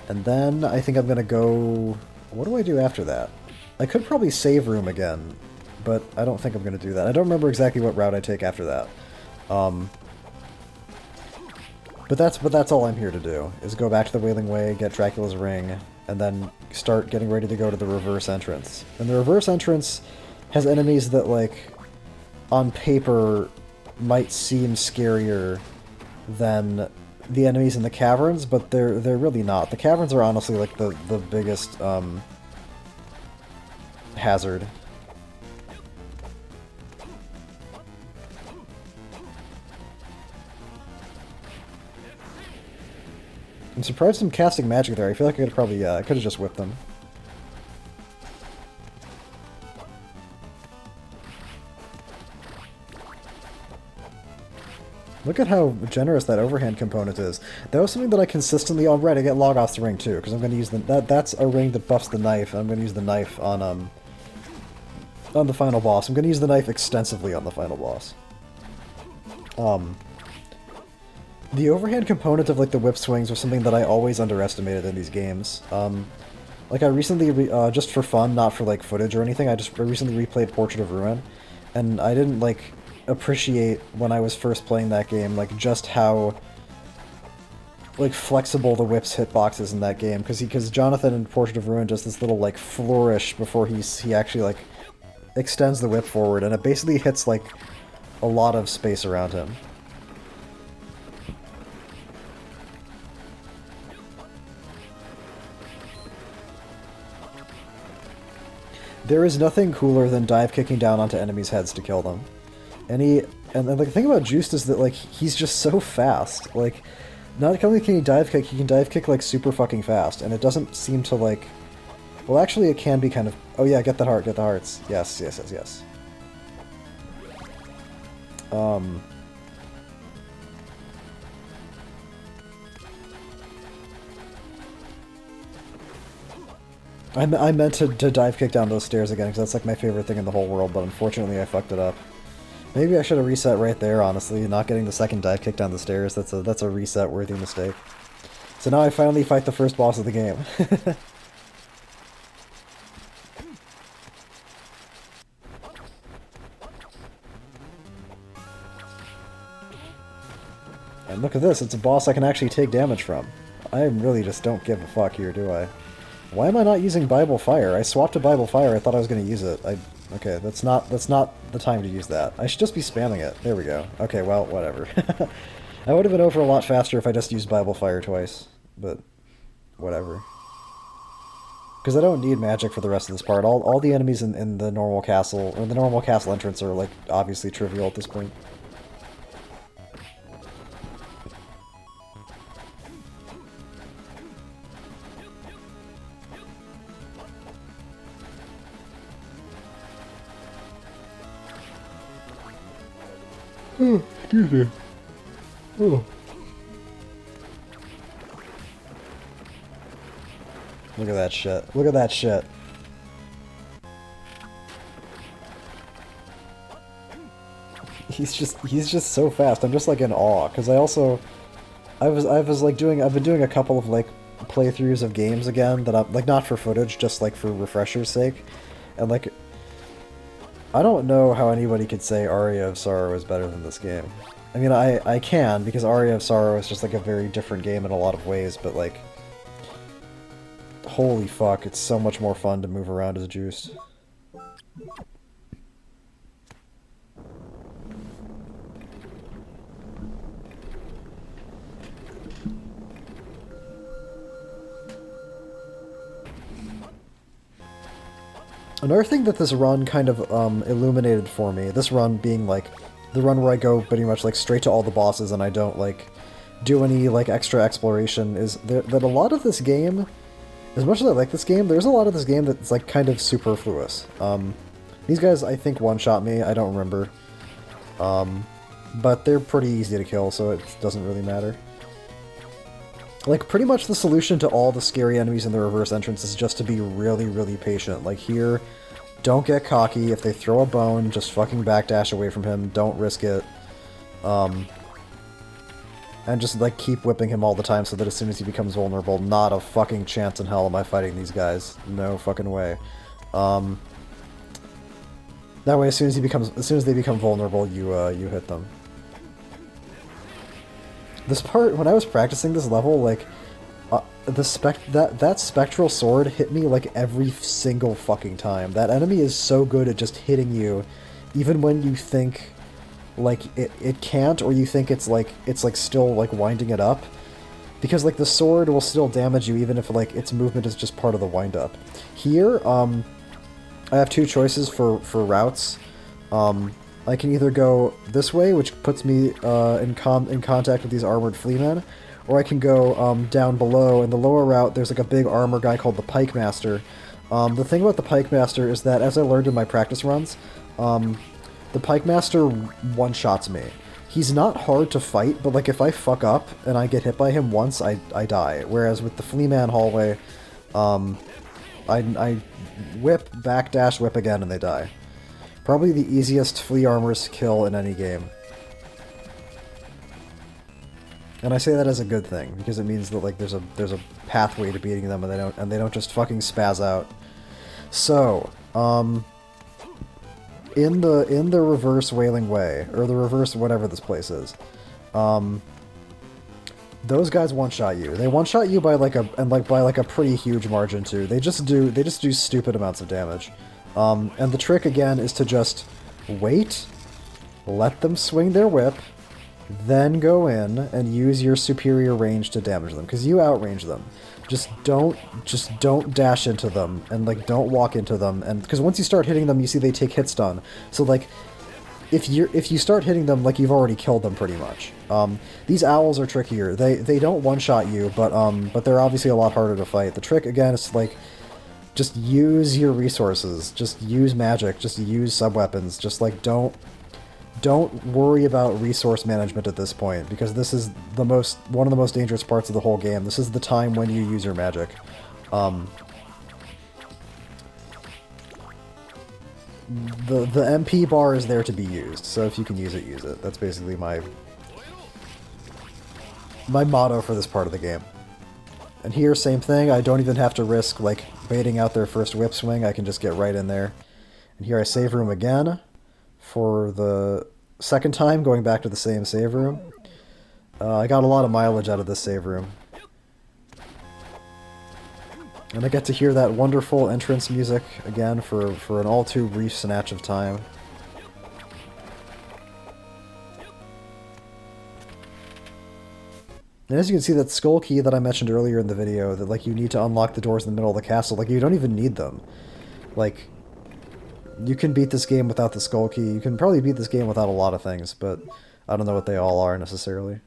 and then I think I'm going to go... What do I do after that? I could probably save room again, but I don't think I'm going to do that. I don't remember exactly what route I take after that. But that's all I'm here to do, is go back to the Wailing Way, get Dracula's ring, and then start getting ready to go to the reverse entrance. And the reverse entrance has enemies that, like, on paper might seem scarier than the enemies in the caverns, but they're really not. The caverns are honestly like the biggest hazard. I'm surprised I'm casting magic there. I feel like I could probably, I could have just whipped them. Look at how generous that overhand component is. That was something that I consistently... Oh, right, I get Logoth's ring, too, because I'm going to use the... That's a ring that buffs the knife, and I'm going to use the knife on the final boss. I'm going to use the knife extensively on the final boss. The overhand component of, like, the whip swings was something that I always underestimated in these games. Like, I recently, just for fun, not for, like, footage or anything, I recently replayed Portrait of Ruin, and I didn't, like, appreciate when I was first playing that game, like, just how, like, flexible the whip's hitbox is in that game, because Jonathan in Portrait of Ruin does this little, like, flourish before he actually, like, extends the whip forward, and it basically hits, like, a lot of space around him. There is nothing cooler than dive kicking down onto enemies' heads to kill them. And like, the thing about Juiced is that, like, he's just so fast. Like, not only can he dive kick, he can dive kick, like, super fucking fast, and it doesn't seem to, like... Well, actually, it can be kind of... Oh yeah, get the heart, get the hearts. Yes, yes, yes, yes. I meant to dive kick down those stairs again, because that's like my favorite thing in the whole world, but unfortunately I fucked it up. Maybe I should have reset right there, honestly. Not getting the second dive kick down the stairs, that's a reset-worthy mistake. So now I finally fight the first boss of the game. And look at this, it's a boss I can actually take damage from. I really just don't give a fuck here, do I? Why am I not using Bible Fire? I swapped to Bible Fire, I thought I was going to use it. Okay, that's not the time to use that. I should just be spamming it. There we go. Okay, well, whatever. I would have been over a lot faster if I just used Bible Fire twice, but whatever. Because I don't need magic for the rest of this part. All the enemies in the normal castle, or the normal castle entrance are, like, obviously trivial at this point. Oh, excuse me. Oh. Look at that shit. Look at that shit. He's just so fast. I'm just like in awe, because I've been doing a couple of like playthroughs of games again that I'm like, not for footage, just like for refresher's sake. And like, I don't know how anybody could say Aria of Sorrow is better than this game. I mean, I can, because Aria of Sorrow is just like a very different game in a lot of ways, but like, holy fuck, it's so much more fun to move around as Juice. Another thing that this run kind of illuminated for me, this run being like the run where I go pretty much like straight to all the bosses and I don't like do any like extra exploration, is that a lot of this game, as much as I like this game, there's a lot of this game that's like kind of superfluous. These guys I think one-shot me, I don't remember. But they're pretty easy to kill, so it doesn't really matter. Like, pretty much the solution to all the scary enemies in the reverse entrance is just to be really, really patient. Like, here, don't get cocky. If they throw a bone, just fucking backdash away from him. Don't risk it. And just, like, keep whipping him all the time so that as soon as he becomes vulnerable, not a fucking chance in hell am I fighting these guys. No fucking way. That way, as soon as they become vulnerable, you hit them. This part, when I was practicing this level, like, that spectral sword hit me, like, every single fucking time. That enemy is so good at just hitting you, even when you think, like, it can't, or you think it's still, like, winding it up. Because, like, the sword will still damage you, even if, like, its movement is just part of the wind-up. Here, I have two choices for routes. I can either go this way, which puts me in contact with these armored fleamen, or I can go down below. In the lower route, there's like a big armor guy called the Pike Master. The thing about the Pike Master is that, as I learned in my practice runs, the Pike Master one-shots me. He's not hard to fight, but like if I fuck up and I get hit by him once, I die. Whereas with the Fleaman hallway, I whip, backdash, whip again, and they die. Probably the easiest flea armors to kill in any game. And I say that as a good thing, because it means that like there's a pathway to beating them, and they don't just fucking spaz out. So, in the reverse Wailing Way, or the reverse whatever this place is, those guys one-shot you. They one-shot you by like a pretty huge margin too. They just do stupid amounts of damage. And the trick, again, is to just wait, let them swing their whip, then go in and use your superior range to damage them, because you outrange them. Just don't dash into them, and, like, don't walk into them, and because once you start hitting them, you see they take hit stun. So, like, if you start hitting them, like, you've already killed them pretty much. These owls are trickier. They don't one-shot you, but they're obviously a lot harder to fight. The trick, again, is to, like, just use your resources. Just use magic. Just use sub-weapons. Just, like, don't worry about resource management at this point, because this is one of the most dangerous parts of the whole game. This is the time when you use your magic. the MP bar is there to be used, so if you can use it, use it. That's basically my motto for this part of the game. And here, same thing, I don't even have to risk, like, baiting out their first whip swing, I can just get right in there. And here I save room again, for the second time, going back to the same save room. I got a lot of mileage out of this save room. And I get to hear that wonderful entrance music again for an all too brief snatch of time. And as you can see, that skull key that I mentioned earlier in the video, that like you need to unlock the doors in the middle of the castle, like you don't even need them. Like, you can beat this game without the skull key. You can probably beat this game without a lot of things, but I don't know what they all are necessarily.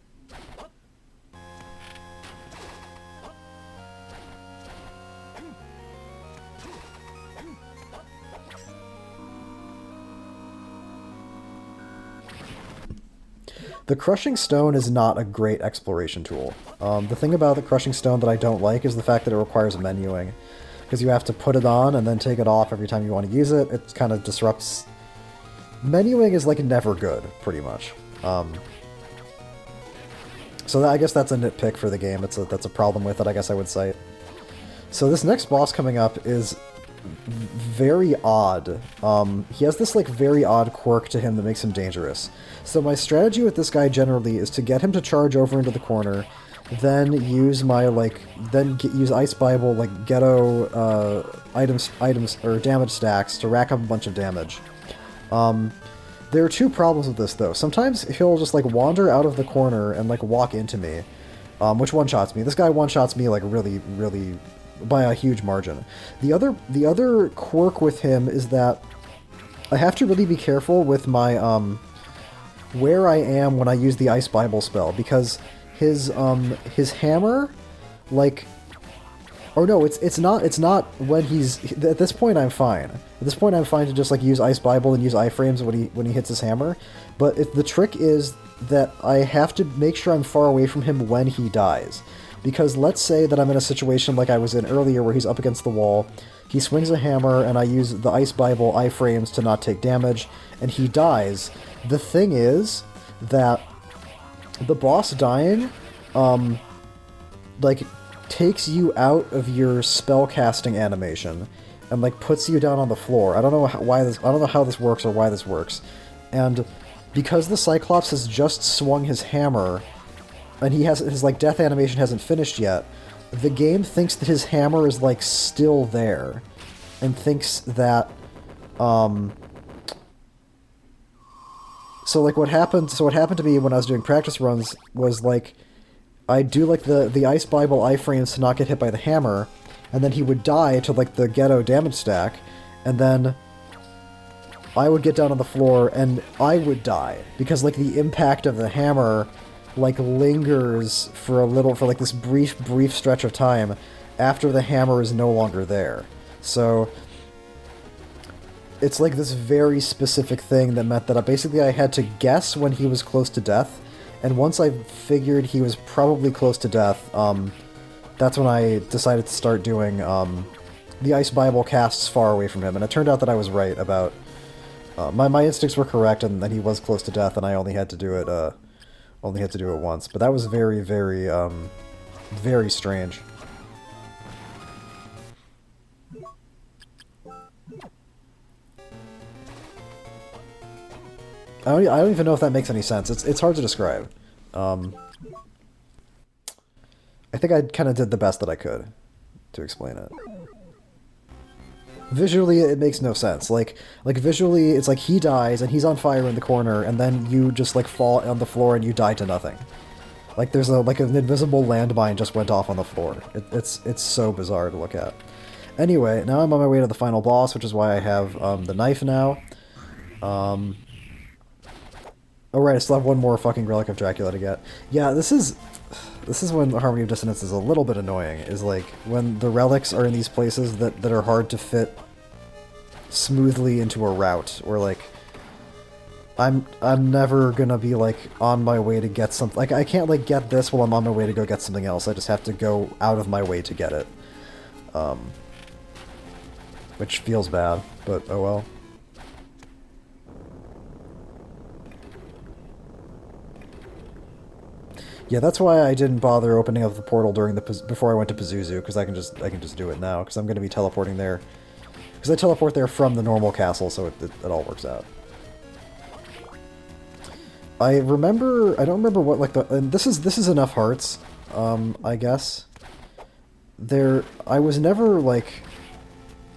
The Crushing Stone is not a great exploration tool. The thing about the Crushing Stone that I don't like is the fact that it requires menuing. Because you have to put it on and then take it off every time you want to use it. It kind of disrupts... Menuing is like never good, pretty much. So I guess that's a nitpick for the game. That's a problem with it, I guess I would cite. So this next boss coming up is very odd. He has this like very odd quirk to him that makes him dangerous. So my strategy with this guy generally is to get him to charge over into the corner, then use my use Ice Bible like ghetto items or damage stacks to rack up a bunch of damage. There are two problems with this though. Sometimes he'll just like wander out of the corner and like walk into me, which one-shots me. This guy one-shots me like really by a huge margin. The other quirk with him is that I have to really be careful with my where I am when I use the Ice Bible spell, because his hammer, like, or no, it's not when he's at this point I'm fine. At this point I'm fine to just like use Ice Bible and use iframes when he hits his hammer. But the trick is that I have to make sure I'm far away from him when he dies. Because let's say that I'm in a situation like I was in earlier where he's up against the wall, he swings a hammer and I use the Ice Bible iframes to not take damage, and he dies. The thing is that the boss dying, like, takes you out of your spellcasting animation and like puts you down on the floor. I don't know how this works or why this works. And because the Cyclops has just swung his hammer and his like death animation hasn't finished yet, the game thinks that his hammer is like still there and thinks that so what happened to me when I was doing practice runs was like I'd do like the Ice Bible iframes to not get hit by the hammer, and then he would die to like the ghetto damage stack, and then I would get down on the floor and I would die because like the impact of the hammer like lingers for like this brief stretch of time after the hammer is no longer there. So it's like this very specific thing that meant that I had to guess when he was close to death, and once I figured he was probably close to death, that's when I decided to start doing the Ice Bible casts far away from him, and it turned out that I was right about... my instincts were correct, and that he was close to death, and I only had to do it once. But that was very, very, very strange. I don't even know if that makes any sense. It's hard to describe. I think I kind of did the best that I could to explain it. Visually, it makes no sense. Like visually, it's like he dies and he's on fire in the corner, and then you just like fall on the floor and you die to nothing. Like there's an invisible landmine just went off on the floor. It's so bizarre to look at. Anyway, now I'm on my way to the final boss, which is why I have the knife now. Oh right, I still have one more fucking Relic of Dracula to get. Yeah, this is when the Harmony of Dissonance is a little bit annoying, is like when the relics are in these places that are hard to fit smoothly into a route, or like I'm never gonna be like on my way to get something. Like I can't like get this while I'm on my way to go get something else. I just have to go out of my way to get it. Which feels bad, but oh well. Yeah, that's why I didn't bother opening up the portal during the before I went to Pazuzu, because I can just do it now, because I'm going to be teleporting there. Because I teleport there from the normal castle, so it all works out. I don't remember what, like, and this is enough hearts, I guess. I was never, like,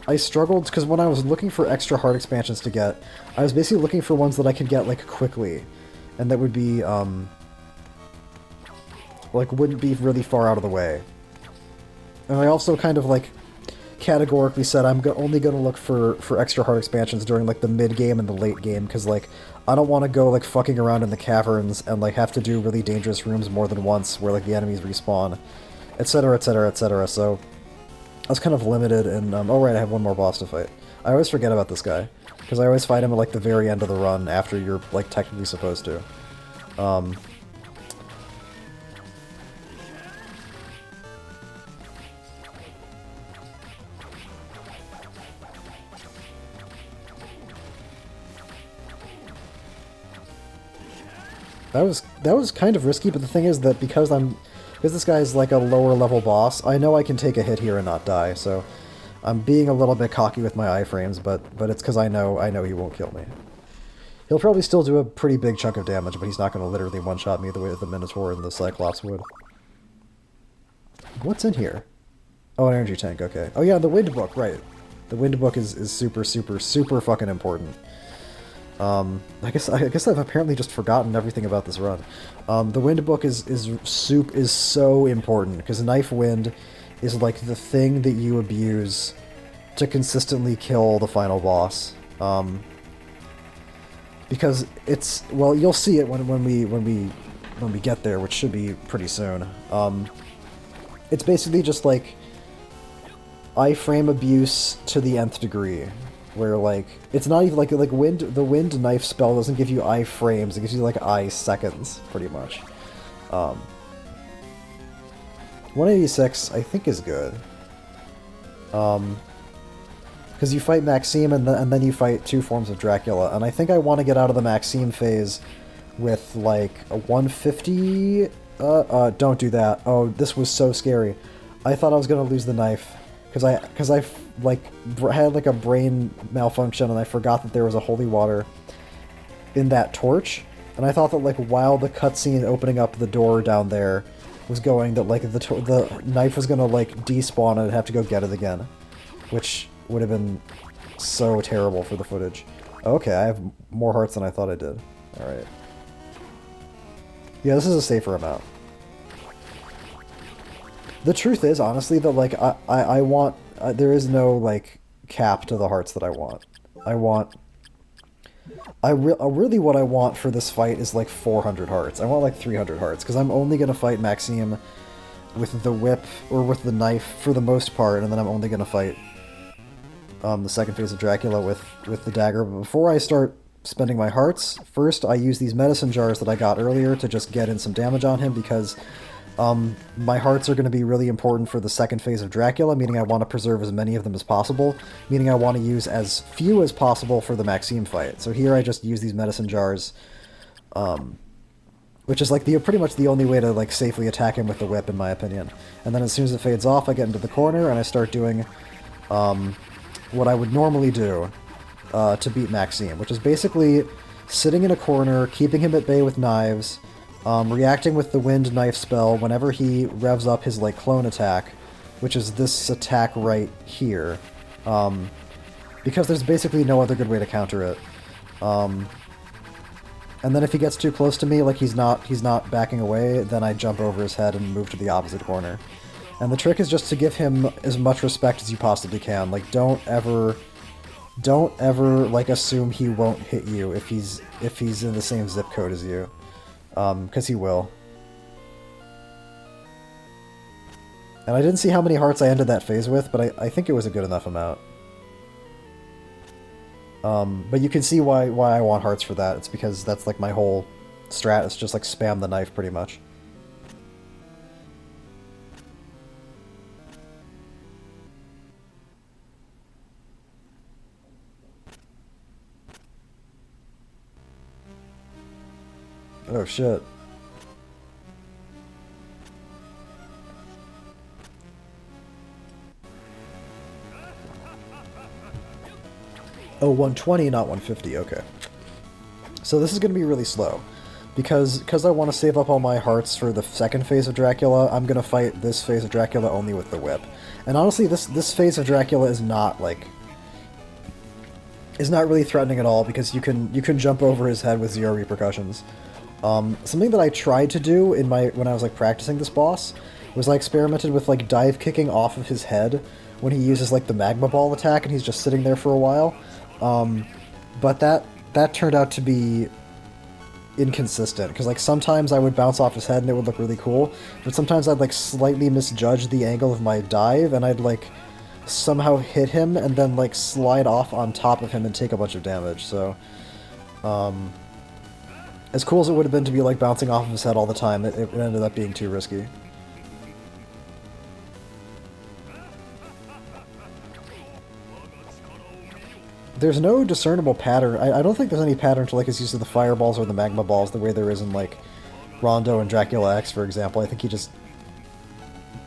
I struggled, because when I was looking for extra heart expansions to get, I was basically looking for ones that I could get, like, quickly. And that would be, like, wouldn't be really far out of the way. And I also kind of, like, categorically said I'm only going to look for extra heart expansions during, like, the mid-game and the late game, because, like, I don't want to go, like, fucking around in the caverns and, like, have to do really dangerous rooms more than once where, like, the enemies respawn, etc., etc., etc., so I was kind of limited, and, oh right, I have one more boss to fight. I always forget about this guy, because I always fight him at, like, the very end of the run after you're, like, technically supposed to. That was kind of risky, but the thing is that because this guy's like a lower level boss, I know I can take a hit here and not die, so I'm being a little bit cocky with my iframes, but it's because I know he won't kill me. He'll probably still do a pretty big chunk of damage, but he's not going to literally one-shot me the way that the Minotaur and the Cyclops would. What's in here? Oh, an energy tank, okay. Oh yeah, the Wind Book, right. The Wind Book is super, super, super fucking important. I guess I've apparently just forgotten everything about this run. The Wind Book is so important, because Knife Wind is like the thing that you abuse to consistently kill the final boss. Because it's, well, you'll see it when we get there, which should be pretty soon. It's basically just like iframe abuse to the nth degree. Where, like, it's not even, like the wind knife spell doesn't give you iframes, it gives you, like, seconds, pretty much. 186, I think, is good. Because you fight Maxime, and then you fight two forms of Dracula, and I think I want to get out of the Maxime phase with, like, a 150... don't do that. Oh, this was so scary. I thought I was going to lose the knife. Because I like, had, like, a brain malfunction, and I forgot that there was a holy water in that torch. And I thought that, like, while the cutscene opening up the door down there was going, that, like, the knife was gonna, like, despawn and I'd have to go get it again. Which would have been so terrible for the footage. Okay, I have more hearts than I thought I did. Alright. Yeah, this is a safer amount. The truth is, honestly, that, like, I want... there is no, like, cap to the hearts that I want. Really what I want for this fight is, like, 400 hearts. I want, like, 300 hearts, because I'm only going to fight Maxime with the whip, or with the knife, for the most part, and then I'm only going to fight the second phase of Dracula with the dagger. But before I start spending my hearts, first I use these medicine jars that I got earlier to just get in some damage on him, because... my hearts are going to be really important for the second phase of Dracula, meaning I want to preserve as many of them as possible, meaning I want to use as few as possible for the Maxime fight. So here I just use these medicine jars, which is, like, pretty much the only way to, like, safely attack him with the whip, in my opinion. And then as soon as it fades off, I get into the corner and I start doing what I would normally do to beat Maxime, which is basically sitting in a corner, keeping him at bay with knives, reacting with the wind knife spell whenever he revs up his, like, clone attack, which is this attack right here, because there's basically no other good way to counter it. And then if he gets too close to me, like, he's not backing away, then I jump over his head and move to the opposite corner. And the trick is just to give him as much respect as you possibly can. Like, don't ever, like, assume he won't hit you if he's in the same zip code as you. Because he will. And I didn't see how many hearts I ended that phase with, but I think it was a good enough amount. But you can see why I want hearts for that. It's because that's, like, my whole strat. It's just, like, spam the knife, pretty much. Oh, shit. Oh, 120, not 150, okay. So this is going to be really slow. Because I want to save up all my hearts for the second phase of Dracula, I'm going to fight this phase of Dracula only with the whip. And honestly, this phase of Dracula is not, like... is not really threatening at all, because you can jump over his head with zero repercussions. Something that I tried to do when I was, like, practicing this boss was I experimented with, like, dive kicking off of his head when he uses, like, the magma ball attack and he's just sitting there for a while. But that turned out to be inconsistent, because like sometimes I would bounce off his head and it would look really cool, but sometimes I'd like slightly misjudge the angle of my dive and I'd like somehow hit him and then like slide off on top of him and take a bunch of damage. So as cool as it would have been to be like bouncing off of his head all the time, it ended up being too risky. There's no discernible pattern. I don't think there's any pattern to like his use of the fireballs or the magma balls the way there is in like Rondo and Dracula X, for example. I think he just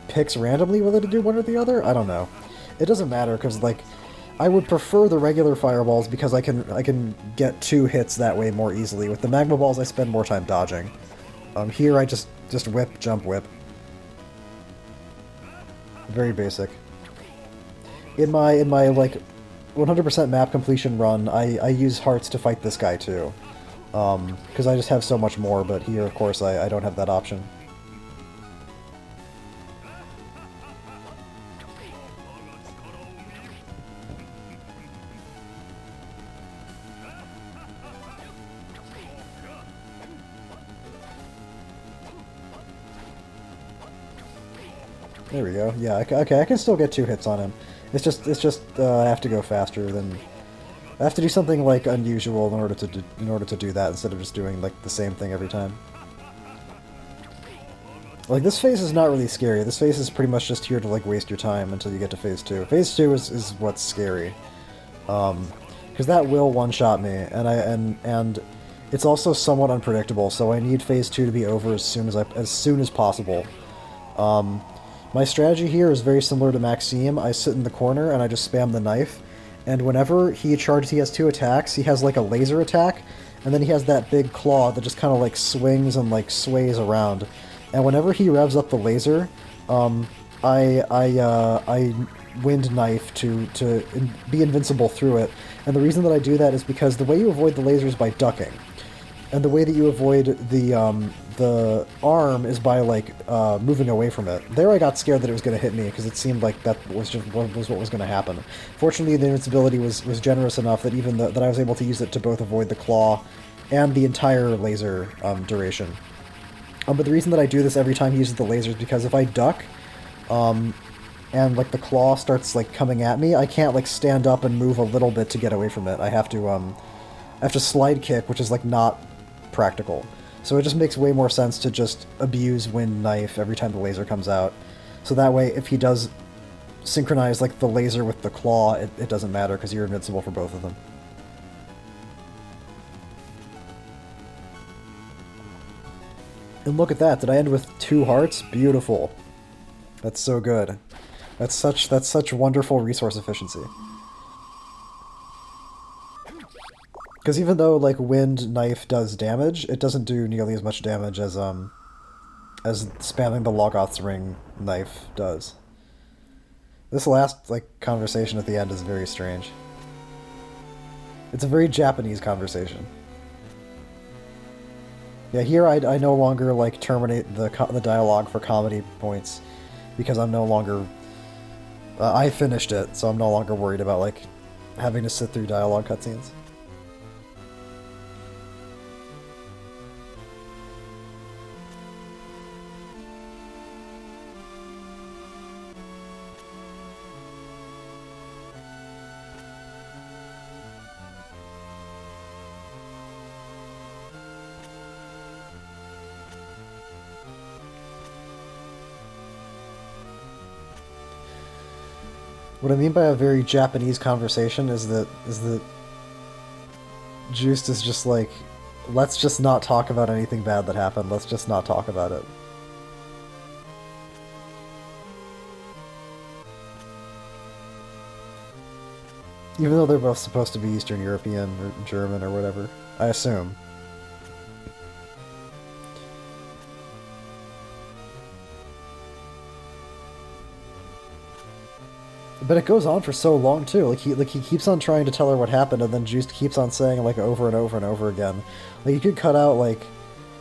picks randomly whether to do one or the other. I don't know. It doesn't matter because like I would prefer the regular fireballs because I can get 2 hits that way more easily. With the magma balls, I spend more time dodging. Here I just whip, jump, whip. Very basic. In my like 100% map completion run, I use hearts to fight this guy too. Because I just have so much more, but here, of course, I don't have that option. There we go. Yeah, okay, I can still get 2 hits on him. It's just I have to go faster than... I have to do something, like, unusual in order to do that, instead of just doing, like, the same thing every time. Like, this phase is not really scary. This phase is pretty much just here to, like, waste your time until you get to phase 2. Phase 2 is what's scary. Because that will one-shot me, and it's also somewhat unpredictable, so I need phase 2 to be over as soon as possible. My strategy here is very similar to Maxime. I sit in the corner and I just spam the knife, and whenever he has 2 attacks, he has like a laser attack, and then he has that big claw that just kind of like swings and like sways around. And whenever he revs up the laser, I wind knife to be invincible through it. And the reason that I do that is because the way you avoid the laser is by ducking, and the way that you avoid the arm is by like moving away from it. There I got scared that it was going to hit me because it seemed like that was what was going to happen. Fortunately, the invincibility was generous enough that that I was able to use it to both avoid the claw and the entire laser duration. But the reason that I do this every time he uses the laser is because if I duck, and like the claw starts like coming at me, I can't like stand up and move a little bit to get away from it. I have to slide kick, which is like not practical. So it just makes way more sense to just abuse wind knife every time the laser comes out. So that way, if he does synchronize like the laser with the claw, it doesn't matter because you're invincible for both of them. And look at that, did I end with 2 hearts? Beautiful. That's so good. That's such wonderful resource efficiency. Because even though, like, wind knife does damage, it doesn't do nearly as much damage as spamming the Logoth's ring knife does. This last, like, conversation at the end is very strange. It's a very Japanese conversation. Yeah, here I no longer, like, terminate the dialogue for comedy points, because I'm no longer... I finished it, so I'm no longer worried about, like, having to sit through dialogue cutscenes. What I mean by a very Japanese conversation is that Juiced is just like, let's just not talk about anything bad that happened, let's just not talk about it. Even though they're both supposed to be Eastern European or German or whatever, I assume. But it goes on for so long too. Like he keeps on trying to tell her what happened, and then just keeps on saying like over and over and over again. Like you could cut out like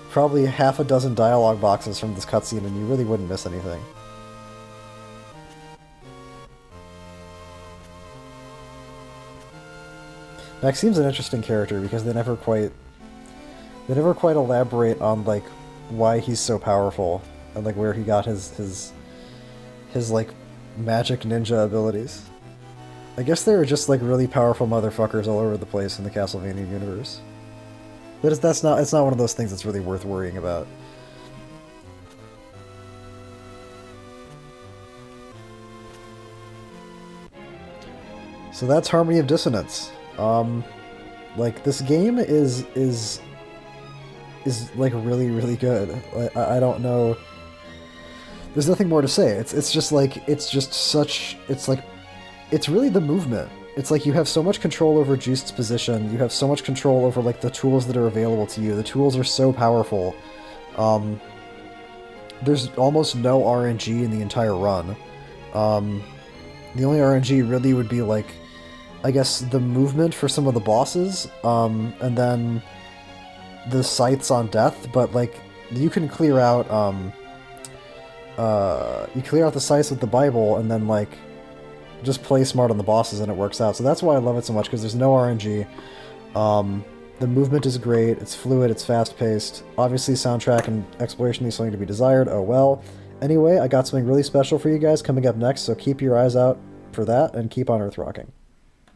probably half a dozen dialogue boxes from this cutscene, and you really wouldn't miss anything. Maxime's an interesting character because they never quite elaborate on like why he's so powerful and like where he got his like magic ninja abilities. I guess there are just like really powerful motherfuckers all over the place in the Castlevania universe. But it's not one of those things that's really worth worrying about. So that's Harmony of Dissonance. Like this game is like really, really good. I don't know. There's nothing more to say. It's just like it's really the movement. It's like you have so much control over Juiced's position. You have so much control over like the tools that are available to you. The tools are so powerful. There's almost no RNG in the entire run. The only RNG really would be like, I guess, the movement for some of the bosses, and then the scythes on death, but like you can clear out you clear out the scythes with the Bible and then like just play smart on the bosses and it works out. So that's why I love it so much, because there's no RNG. The movement is great, it's fluid, it's fast-paced. Obviously soundtrack and exploration leaves something to be desired, oh well. Anyway, I got something really special for you guys coming up next, so keep your eyes out for that and keep on Earth rocking.